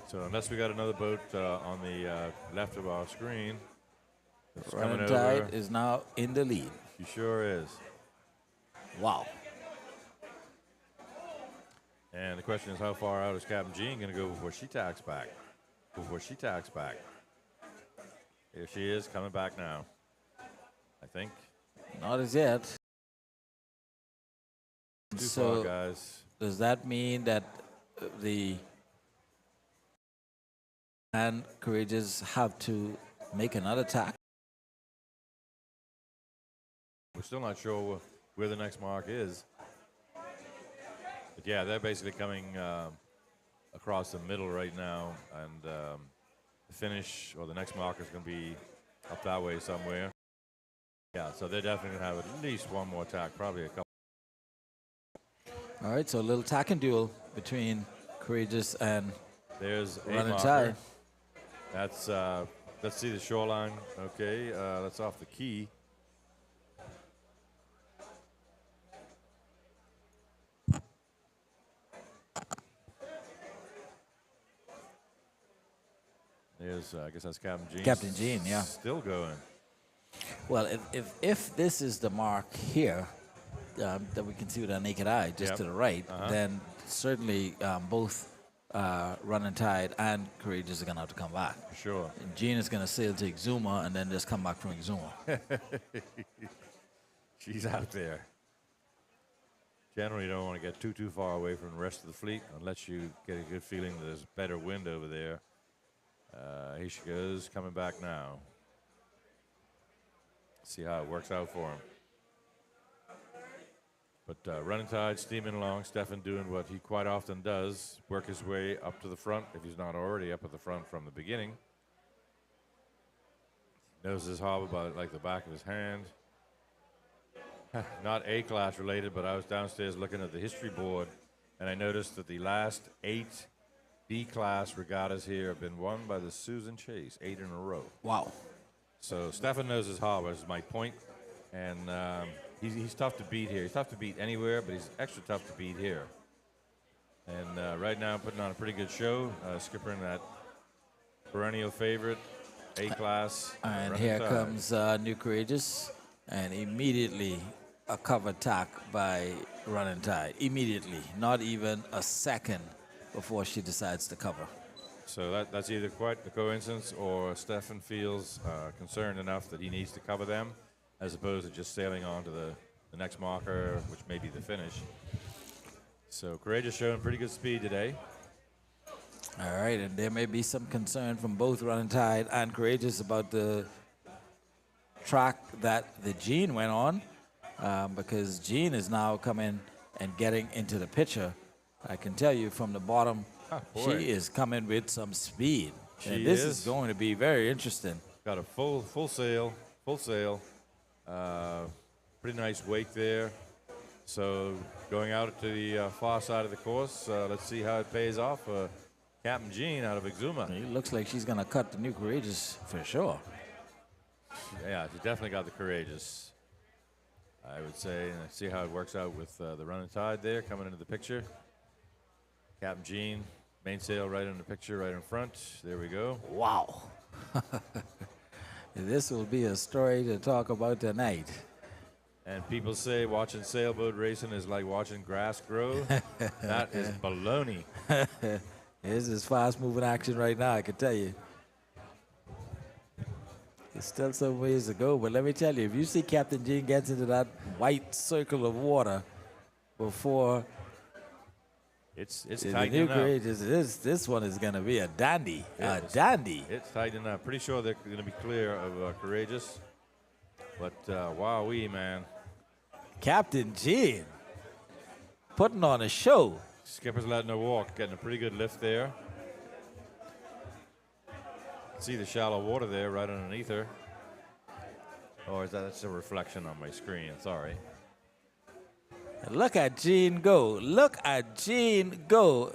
So unless we got another boat on the left of our screen, it's coming Running over. Tide is now in the lead. He sure is. Wow. And the question is, how far out is Captain Gene going to go before she tacks back? Here she is, coming back now, I think. Not as yet. Too So far, guys. does that mean that the and Courageous have to make another tack? We're still not sure where the next mark is. But yeah, they're basically coming across the middle right now, and the finish or the next marker is going to be up that way somewhere. Yeah, so they're definitely going to have at least one more tack, probably a couple. All right, so a little tack and duel between Courageous and There's a Running marker. Tide. That's, let's see the shoreline. Okay, that's off the key. There's, I guess that's Captain Gene. Captain Gene, yeah. Still going. Well, if this is the mark here that we can see with our naked eye, just Yep. to the right, then certainly both Running Tide and Courageous are going to have to come back. Sure. And Gene is going to sail to Exuma and then just come back from Exuma. She's out there. Generally, you don't want to get too far away from the rest of the fleet unless you get a good feeling that there's better wind over there. Here she goes, coming back now. See how it works out for him. But Running Tide steaming along. Stefan doing what he quite often does, work his way up to the front if he's not already up at the front from the beginning. Knows his harbor by like the back of his hand. Not A-class related, but I was downstairs looking at the history board, and I noticed that the last 8 B-class regattas here have been won by the Susan Chase, 8 in a row. Wow. So Stefan knows his harbor, is my point. And he's tough to beat here. He's tough to beat anywhere, but he's extra tough to beat here. And right now putting on a pretty good show, skippering that perennial favorite, A-class. And Running here Tide. comes New Courageous, and immediately a cover attack by Running Tide. Immediately, not even a second before she decides to cover. So that's either quite a coincidence or Stefan feels concerned enough that he needs to cover them as opposed to just sailing on to the next marker, which may be the finish. So Courageous showing pretty good speed today. All right, and there may be some concern from both Running Tide and Courageous about the track that the Gene went on, because Gene is now coming and getting into the picture. I can tell you from the bottom, boy. she is coming with some speed. She and this is. is going to be very interesting. Got a full sail. Pretty nice wake there. So going out to the far side of the course, let's see how it pays off. Captain Gene out of Exuma. It looks like she's going to cut the New Courageous for sure. Yeah, she definitely got the Courageous, I would say. And see how it works out with the Running Tide there coming into the picture. Captain Gene, mainsail right in the picture, right in front. There we go. Wow. This will be a story to talk about tonight. And people say watching sailboat racing is like watching grass grow. That is baloney. This is fast-moving action right now, I can tell you. There's still some ways to go, but let me tell you, if you see Captain Gene gets into that white circle of water before It's the tightening New up. Courageous, this one is going to be a dandy. A dandy. It's tightening up. Pretty sure they're going to be clear of Courageous. But wowee, man. Captain Gene putting on a show. Skipper's letting her walk, getting a pretty good lift there. See the shallow water there right underneath her. Or is that's a reflection on my screen? Sorry. Look at Gene go. Look at Gene go.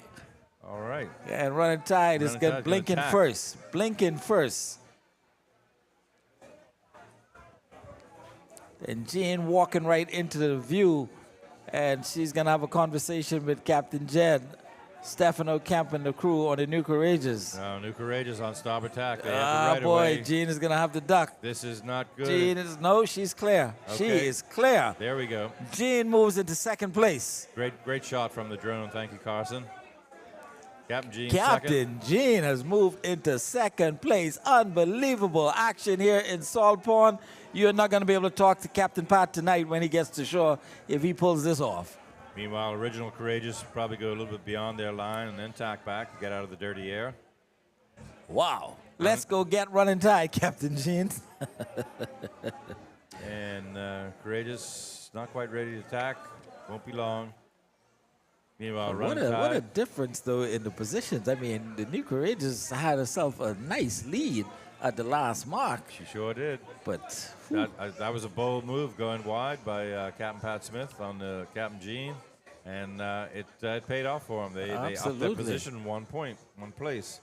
All right. And Running Tide is Running Tide's gonna blinking attack. first. Blinking first. And Jean walking right into the view, and she's going to have a conversation with Captain Jen, Stefano Camp and the crew on the New Courageous. Now, New Courageous on starboard tack. They have Ah, it right boy, away. Jean is going to have to duck. This is not good. Jean is, no, she's clear. She Okay. is clear. There we go. Jean moves into second place. Great shot from the drone. Thank you, Carson. Captain Gene second. Captain Gene has moved into second place. Unbelievable action here in Salt Pond. You're not going to be able to talk to Captain Pat tonight when he gets to shore if he pulls this off. Meanwhile, Original Courageous probably go a little bit beyond their line and then tack back, get out of the dirty air. Wow. Let's go get Running Tide, Captain Gene. And Courageous not quite ready to tack. Won't be long. Meanwhile, What Running a Tide. difference, though, in the positions. I mean, the New Courageous had herself a nice lead at the last mark, She sure did. but whew, That was a bold move going wide by Captain Pat Smith on the Captain Gene. And it paid off for them. They upped their Absolutely. position 1 point, 1 place.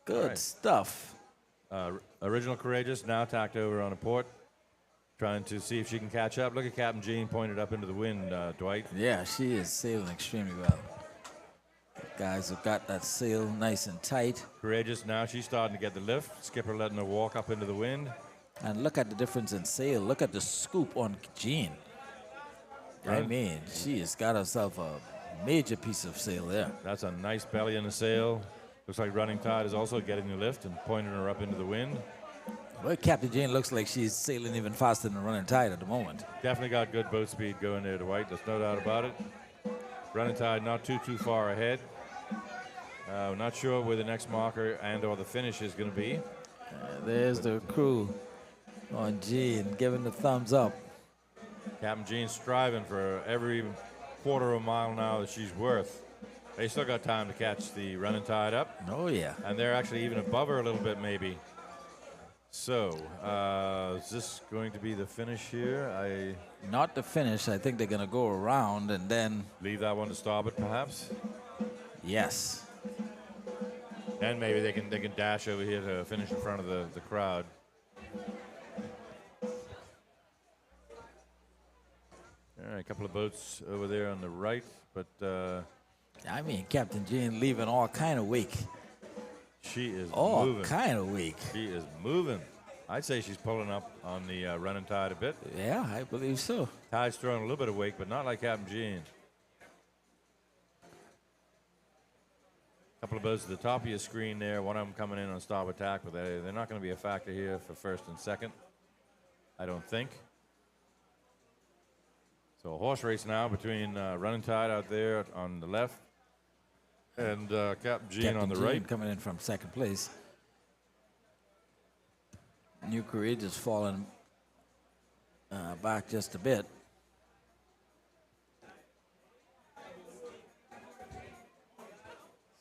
Good right. stuff. Original Courageous now tacked over on a port, trying to see if she can catch up. Look at Captain Jean pointed up into the wind, Dwight. Yeah, she is sailing extremely well. Guys have got that sail nice and tight. Courageous now, she's starting to get the lift. Skipper letting her walk up into the wind. And look at the difference in sail. Look at the scoop on Jean. I mean, she has got herself a major piece of sail there. That's a nice belly in the sail. Looks like Running Tide is also getting the lift and pointing her up into the wind. Well, Captain Jean looks like she's sailing even faster than Running Tide at the moment. Definitely got good boat speed going there, Dwight. There's no doubt about it. Running Tide not too far ahead. Not sure where the next marker and or the finish is going to be. There's the crew on Jean giving the thumbs up. Captain Jean's striving for every quarter of a mile now that she's worth. They still got time to catch the Running Tide up. Oh, yeah. And they're actually even above her a little bit, maybe. So, is this going to be the finish here? Not the finish. I think they're going to go around and then... Leave that one to starboard, perhaps? Yes. And maybe they can dash over here to finish in front of the crowd. All right, a couple of boats over there on the right, but... I mean, Captain Jean leaving all kind of wake. She is all moving. Kind of weak. She is moving. I'd say she's pulling up on the Running Tide a bit. Yeah, I believe so. Tide's throwing a little bit of wake, but not like Captain Jean. A couple of boats at the top of your screen there. One of them coming in on starboard tack, but they're not going to be a factor here for first and second, I don't think. So a horse race now between Running Tide out there on the left and Captain Jean on the right. Coming in from second place. New Courageous falling back just a bit.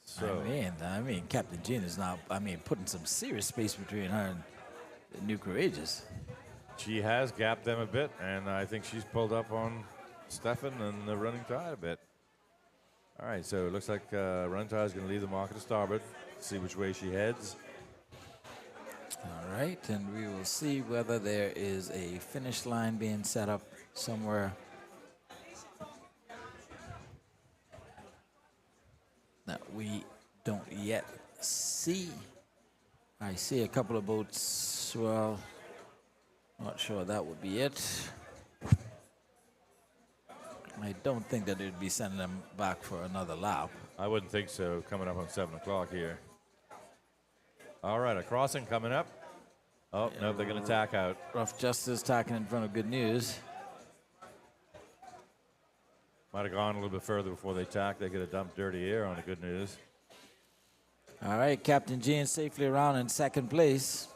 So I mean, Captain Jean is now, putting some serious space between her and the New Courageous. she has gapped them a bit, and I think she's pulled up on Stefan and the Running Tide a bit. All right, so it looks like Running Tide is going to leave the marker to starboard, see which way she heads. All right, and we will see whether there is a finish line being set up somewhere. That we don't yet see. I see a couple of boats. Well, not sure that would be it. I don't think that they'd be sending them back for another lap. I wouldn't think so, coming up on 7 o'clock here. All right, a crossing coming up. Oh, no, they're going to tack out. Rough Justice tacking in front of Good News. Might have gone a little bit further before they tack. They could have dumped dirty air on the Good News. All right, Captain Jean safely around in second place.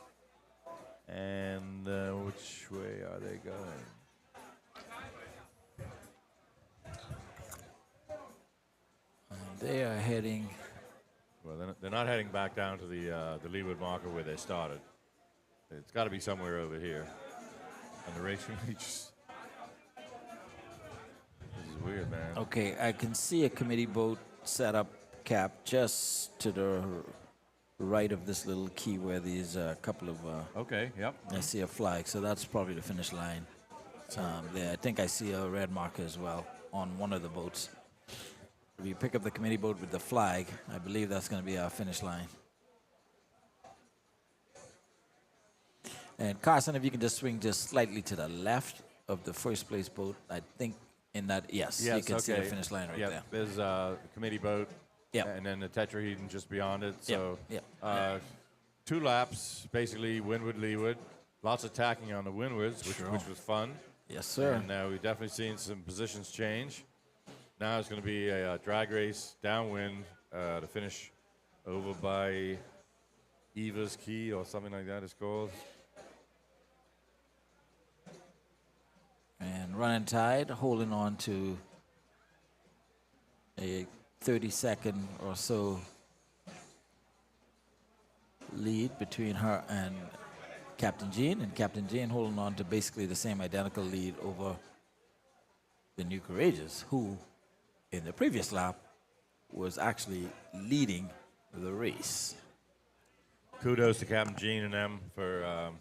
And which way are they going? They are heading. Well, they're not heading back down to the leeward marker where they started. It's got to be somewhere over here. And the race reaches. This is weird, man. Okay, I can see a committee boat set up, Cap, just to the right of this little key where these couple of. Okay, yep. I see a flag, so that's probably the finish line. There, I think I see a red marker as well on one of the boats. If you pick up the committee boat with the flag, I believe that's going to be our finish line. And Carson, if you can just swing just slightly to the left of the first place boat, I think in that, yes you can see the finish line right there. There's a committee boat, Yep. and then the tetrahedron just beyond it. So Yep. 2 laps, basically windward, leeward. Lots of tacking on the windwards, which was fun. Yes, sir. And we've definitely seen some positions change. Now it's going to be a drag race downwind to finish over by Eva's Key or something like that it's called. And Running Tide holding on to a 30-second or so lead between her and Captain Jean, and Captain Jean holding on to basically the same identical lead over the New Courageous, who in the previous lap, was actually leading the race. Kudos to Captain Gene and them for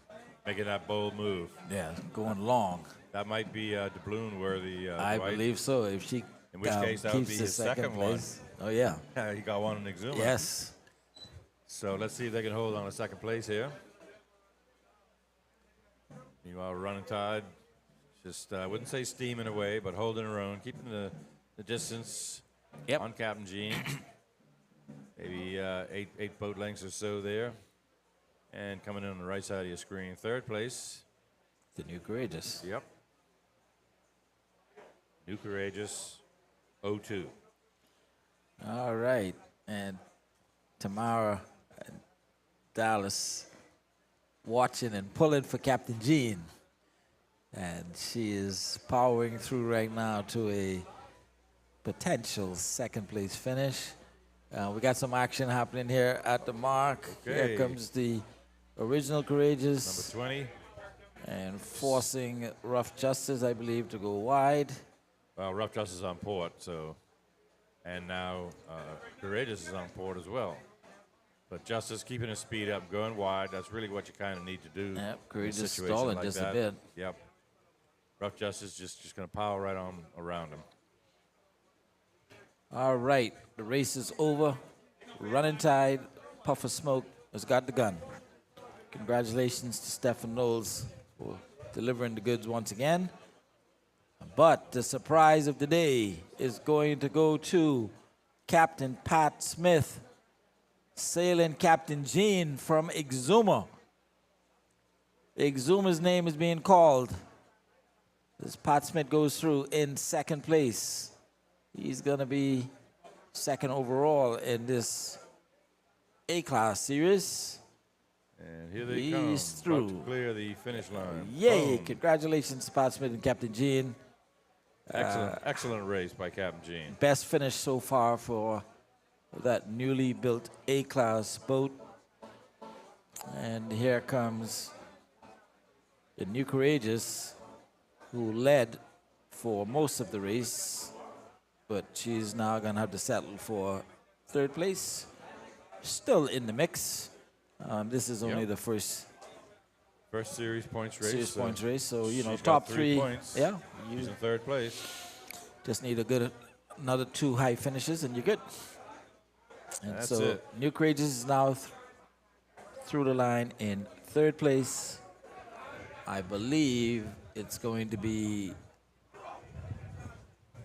making that bold move. Yeah, going long. That might be doubloon worthy. I Dwight. believe so. If she In which case, that would keeps be the his second second place. Oh yeah. one. He got one in Exuma. Yes. So let's see if they can hold on to second place here. Meanwhile, Running Tide, just I wouldn't say steaming away, but holding her own, keeping the distance on Captain Gene. Maybe eight boat lengths or so there. And coming in on the right side of your screen, third place. The New Courageous. Yep. New Courageous, 02. All right. And Tamara and Dallas watching and pulling for Captain Gene. And she is powering through right now to a potential second place finish. We got some action happening here at the mark. Okay. Here comes the original Courageous. Number 20. And forcing Rough Justice, I believe, to go wide. Well, Rough Justice is on port, so. And now Courageous is on port as well. But Justice keeping his speed up, going wide. That's really what you kind of need to do. Yep, in a Courageous situation stalling like just that. a bit. Yep. Rough Justice just going to power right on around him. All right, the race is over. Running Tide, Puff of Smoke has got the gun. Congratulations to Stephen Knowles for delivering the goods once again. But the surprise of the day is going to go to Captain Pat Smith, sailing Captain Gene from Exuma. Exuma's name is being called. As Pat Smith goes through in second place. He's going to be second overall in this A-Class series. And here they He's come. through. About to clear the finish line. Yay! Boom. Congratulations to Pat Smith and Captain Gene. Excellent race by Captain Gene. Best finish so far for that newly built A-Class boat. And here comes the New Courageous, who led for most of the race, but she's now going to have to settle for third place. Still in the mix. This is only the first series points race. series points race, so you know, she's top got 3 three. points. Yeah, She's you in third place. just need another 2 high finishes, and you're good. And That's so it. New Courageous is now through the line in third place. I believe it's going to be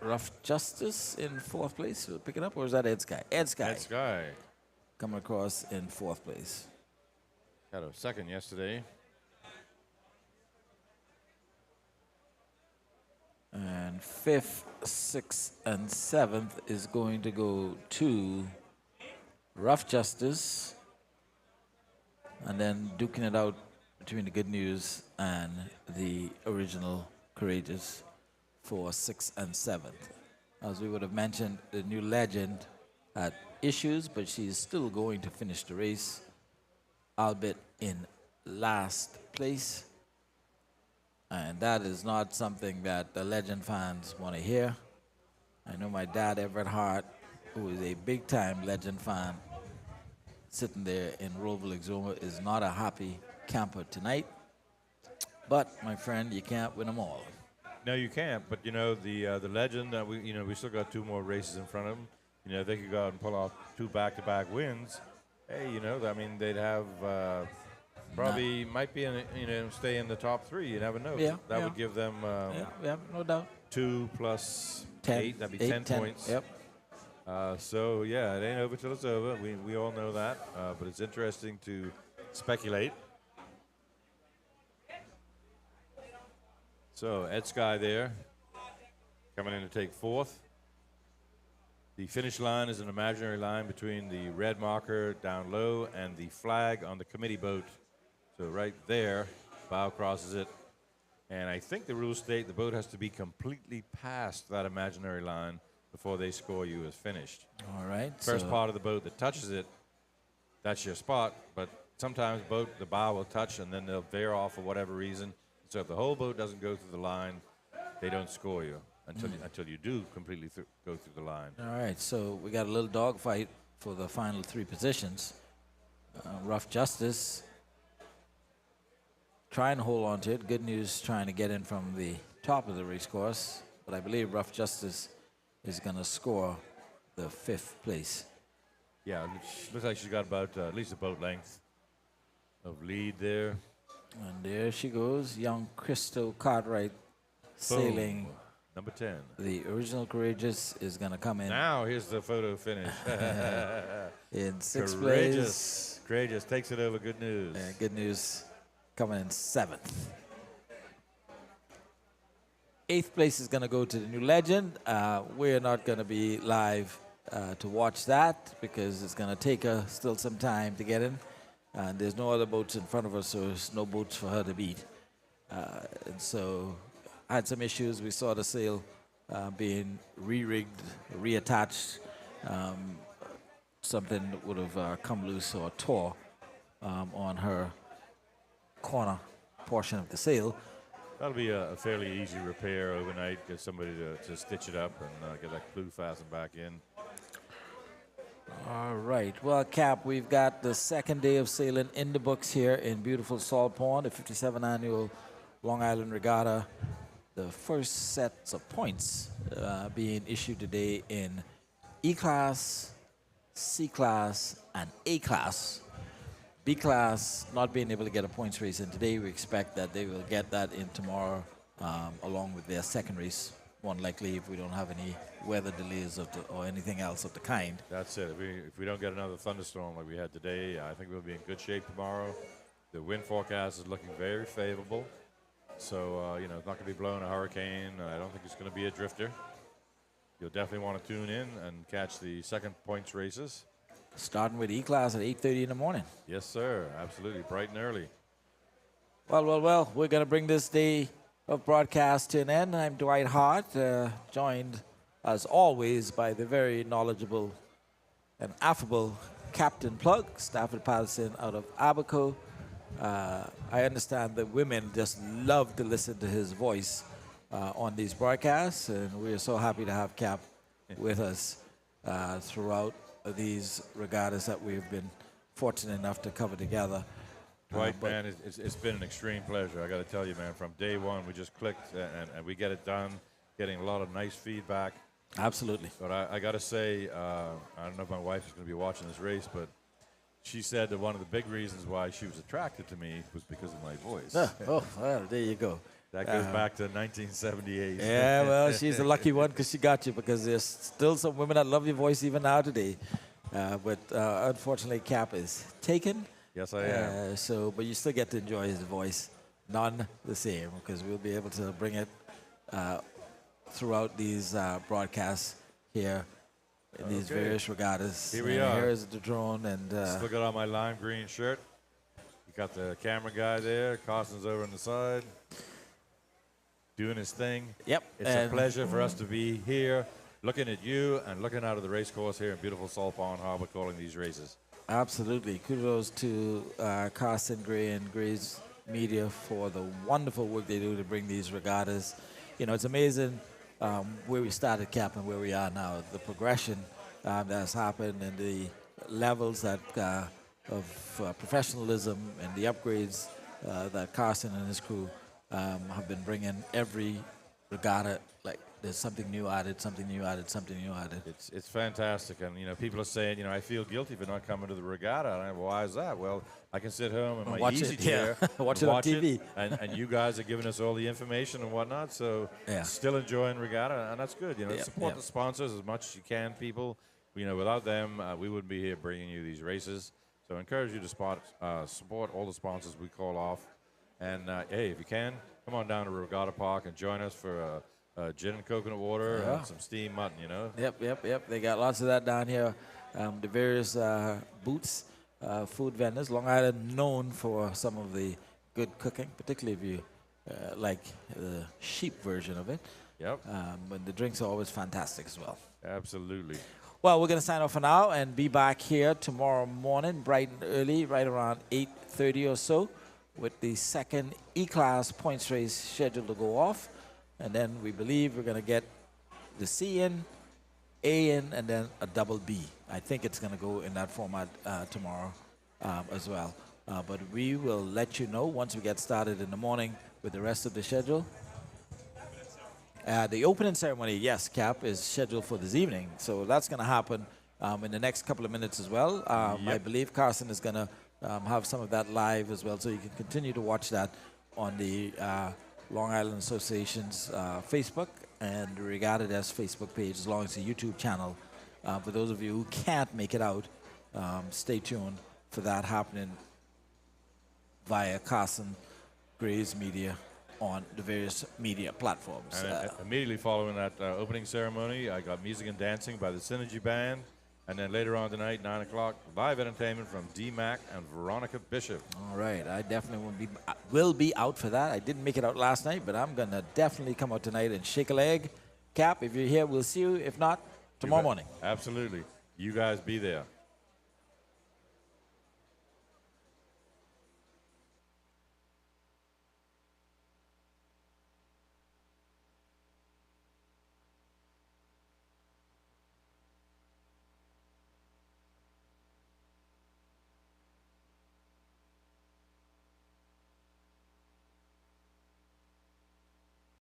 Rough Justice in fourth place. We'll pick it up, or is that Ed Sky? Ed Sky Ed Sky coming across in fourth place. had a second yesterday. And fifth, sixth, and seventh is going to go to Rough Justice. And then duking it out between the Good News and the original Courageous for sixth and seventh. As we would have mentioned, the new legend had issues, but she's still going to finish the race, albeit in last place. And that is not something that the legend fans want to hear. I know my dad, Everett Hart, who is a big-time legend fan, sitting there in Roeville, Exuma, is not a happy camper tonight. But, my friend, you can't win them all. No, you can't. But you know the legend. We still got 2 more races in front of them. You know, they could go out and pull off 2 back-to-back wins. Hey, I mean, they'd have probably might be stay in the top 3. You never know. Yeah, that yeah. would give them Yeah, no doubt. 2 plus 10, 8. That'd be 8, 10 10. points. Yep. So yeah, it ain't over till it's over. We all know that. But it's interesting to speculate. So Ed Sky there, coming in to take fourth. The finish line is an imaginary line between the red marker down low and the flag on the committee boat. So right there, bow crosses it. And I think the rules state the boat has to be completely past that imaginary line before they score you as finished. All right. First part of the boat that touches it, that's your spot. But sometimes the bow will touch and then they'll veer off for whatever reason. So if the whole boat doesn't go through the line, they don't score you. until you do completely go through the line. All right, so we got a little dogfight for the final 3 positions. Rough Justice trying to hold on to it. Good News trying to get in from the top of the race course, but I believe Rough Justice is going to score the 5th place. Yeah, it looks like she's got about at least a boat length of lead there. And there she goes, young Crystal Cartwright sailing. Boom. Number 10. The Original Courageous is going to come in Now here's the photo finish. in 6th place. Courageous. Courageous takes it over Good News. And Good News coming in 7th. 8th place is going to go to the New Legend. We're not going to be live to watch that because it's going to take her still some time to get in. And there's no other boats in front of us, so there's no boats for her to beat. And so I had some issues. We saw the sail being re-rigged, reattached. Something would have come loose or tore on her corner portion of the sail. That'll be a fairly easy repair overnight. Get somebody to stitch it up and get that glue fastened back in. All right. Well, Cap, we've got the 2nd day of sailing in the books here in beautiful Salt Pond, the 57th annual Long Island Regatta. The first sets of points being issued today in E-Class, C-Class, and A-Class. B-Class not being able to get a points race in today. We expect that they will get that in tomorrow along with their 2nd race, more likely if we don't have any weather delays or anything else of the kind. That's it. If we don't get another thunderstorm like we had today, I think we'll be in good shape tomorrow. The wind forecast is looking very favorable. So, it's not going to be blowing a hurricane. I don't think it's going to be a drifter. You'll definitely want to tune in and catch the 2nd points races. Starting with E-Class at 8:30 in the morning. Yes, sir. Absolutely. Bright and early. Well. We're going to bring this day of broadcast to an end. I'm Dwight Hart, joined, as always, by the very knowledgeable and affable Captain Plug, Stafford Patterson out of Abaco. I understand that women just love to listen to his voice on these broadcasts, and we are so happy to have Cap with us throughout these regattas that we've been fortunate enough to cover together. Dwight, man, it's been an extreme pleasure. I got to tell you, man, from day one, we just clicked and we get it done, getting a lot of nice feedback. Absolutely. But I got to say, I don't know if my wife is going to be watching this race, but she said that one of the big reasons why she was attracted to me was because of my voice. Well, there you go. That goes back to 1978. Yeah, well, she's a lucky one because she got you, because there's still some women that love your voice even now today. But unfortunately, Cap is taken. Yes, I am. But you still get to enjoy his voice, none the same, because we'll be able to bring it throughout these broadcasts here in these various regattas. Here we are. Here's the drone, and Still got on my lime green shirt. You got the camera guy there. Carson's over on the side, doing his thing. Yep. It's a pleasure for us to be here, looking at you and looking out of the race course here in beautiful Salt Pond Harbor, calling these races. Absolutely. Kudos to Carson Gray and Gray's Media for the wonderful work they do to bring these regattas. It's amazing where we started, Cap, and where we are now. The progression that has happened and the levels that of professionalism and the upgrades that Carson and his crew have been bringing every regatta. Like, there's something new added, something new added, something new added. It's fantastic, and people are saying, I feel guilty for not coming to the regatta. And why is that? Well, I can sit home in my Watch easy it, chair, yeah. Watch it on TV. and you guys are giving us all the information and whatnot. So still enjoying regatta, and that's good. Support the sponsors as much as you can, people. Without them, we wouldn't be here bringing you these races. So I encourage you to support all the sponsors we call off. And hey, if you can, come on down to Regatta Park and join us for gin and coconut water and some steamed mutton, Yep. They got lots of that down here. The various booths, food vendors. Long Island known for some of the good cooking, particularly if you like the sheep version of it. Yep. But the drinks are always fantastic as well. Absolutely. Well, we're going to sign off for now and be back here tomorrow morning, bright and early, right around 8:30 or so, with the 2nd E-Class points race scheduled to go off. and then we believe we're going to get the C in, A in, and then a double B. I think it's going to go in that format tomorrow as well. But we will let you know once we get started in the morning with the rest of the schedule. The opening ceremony, yes, Cap, is scheduled for this evening. So that's going to happen in the next couple of minutes as well. I believe Carson is going to have some of that live as well. So you can continue to watch that on the Long Island Association's Facebook and the Regatta Desk Facebook page, as long as the YouTube channel. For those of you who can't make it out, stay tuned for that happening via Carson Gray's Media on the various media platforms. And immediately following that opening ceremony, I got music and dancing by the Synergy Band. And then later on tonight, 9 o'clock, live entertainment from D-Mac and Veronica Bishop. All right, I definitely will be out for that. I didn't make it out last night, but I'm going to definitely come out tonight and shake a leg. Cap, if you're here, we'll see you. If not, tomorrow morning. Absolutely. You guys be there.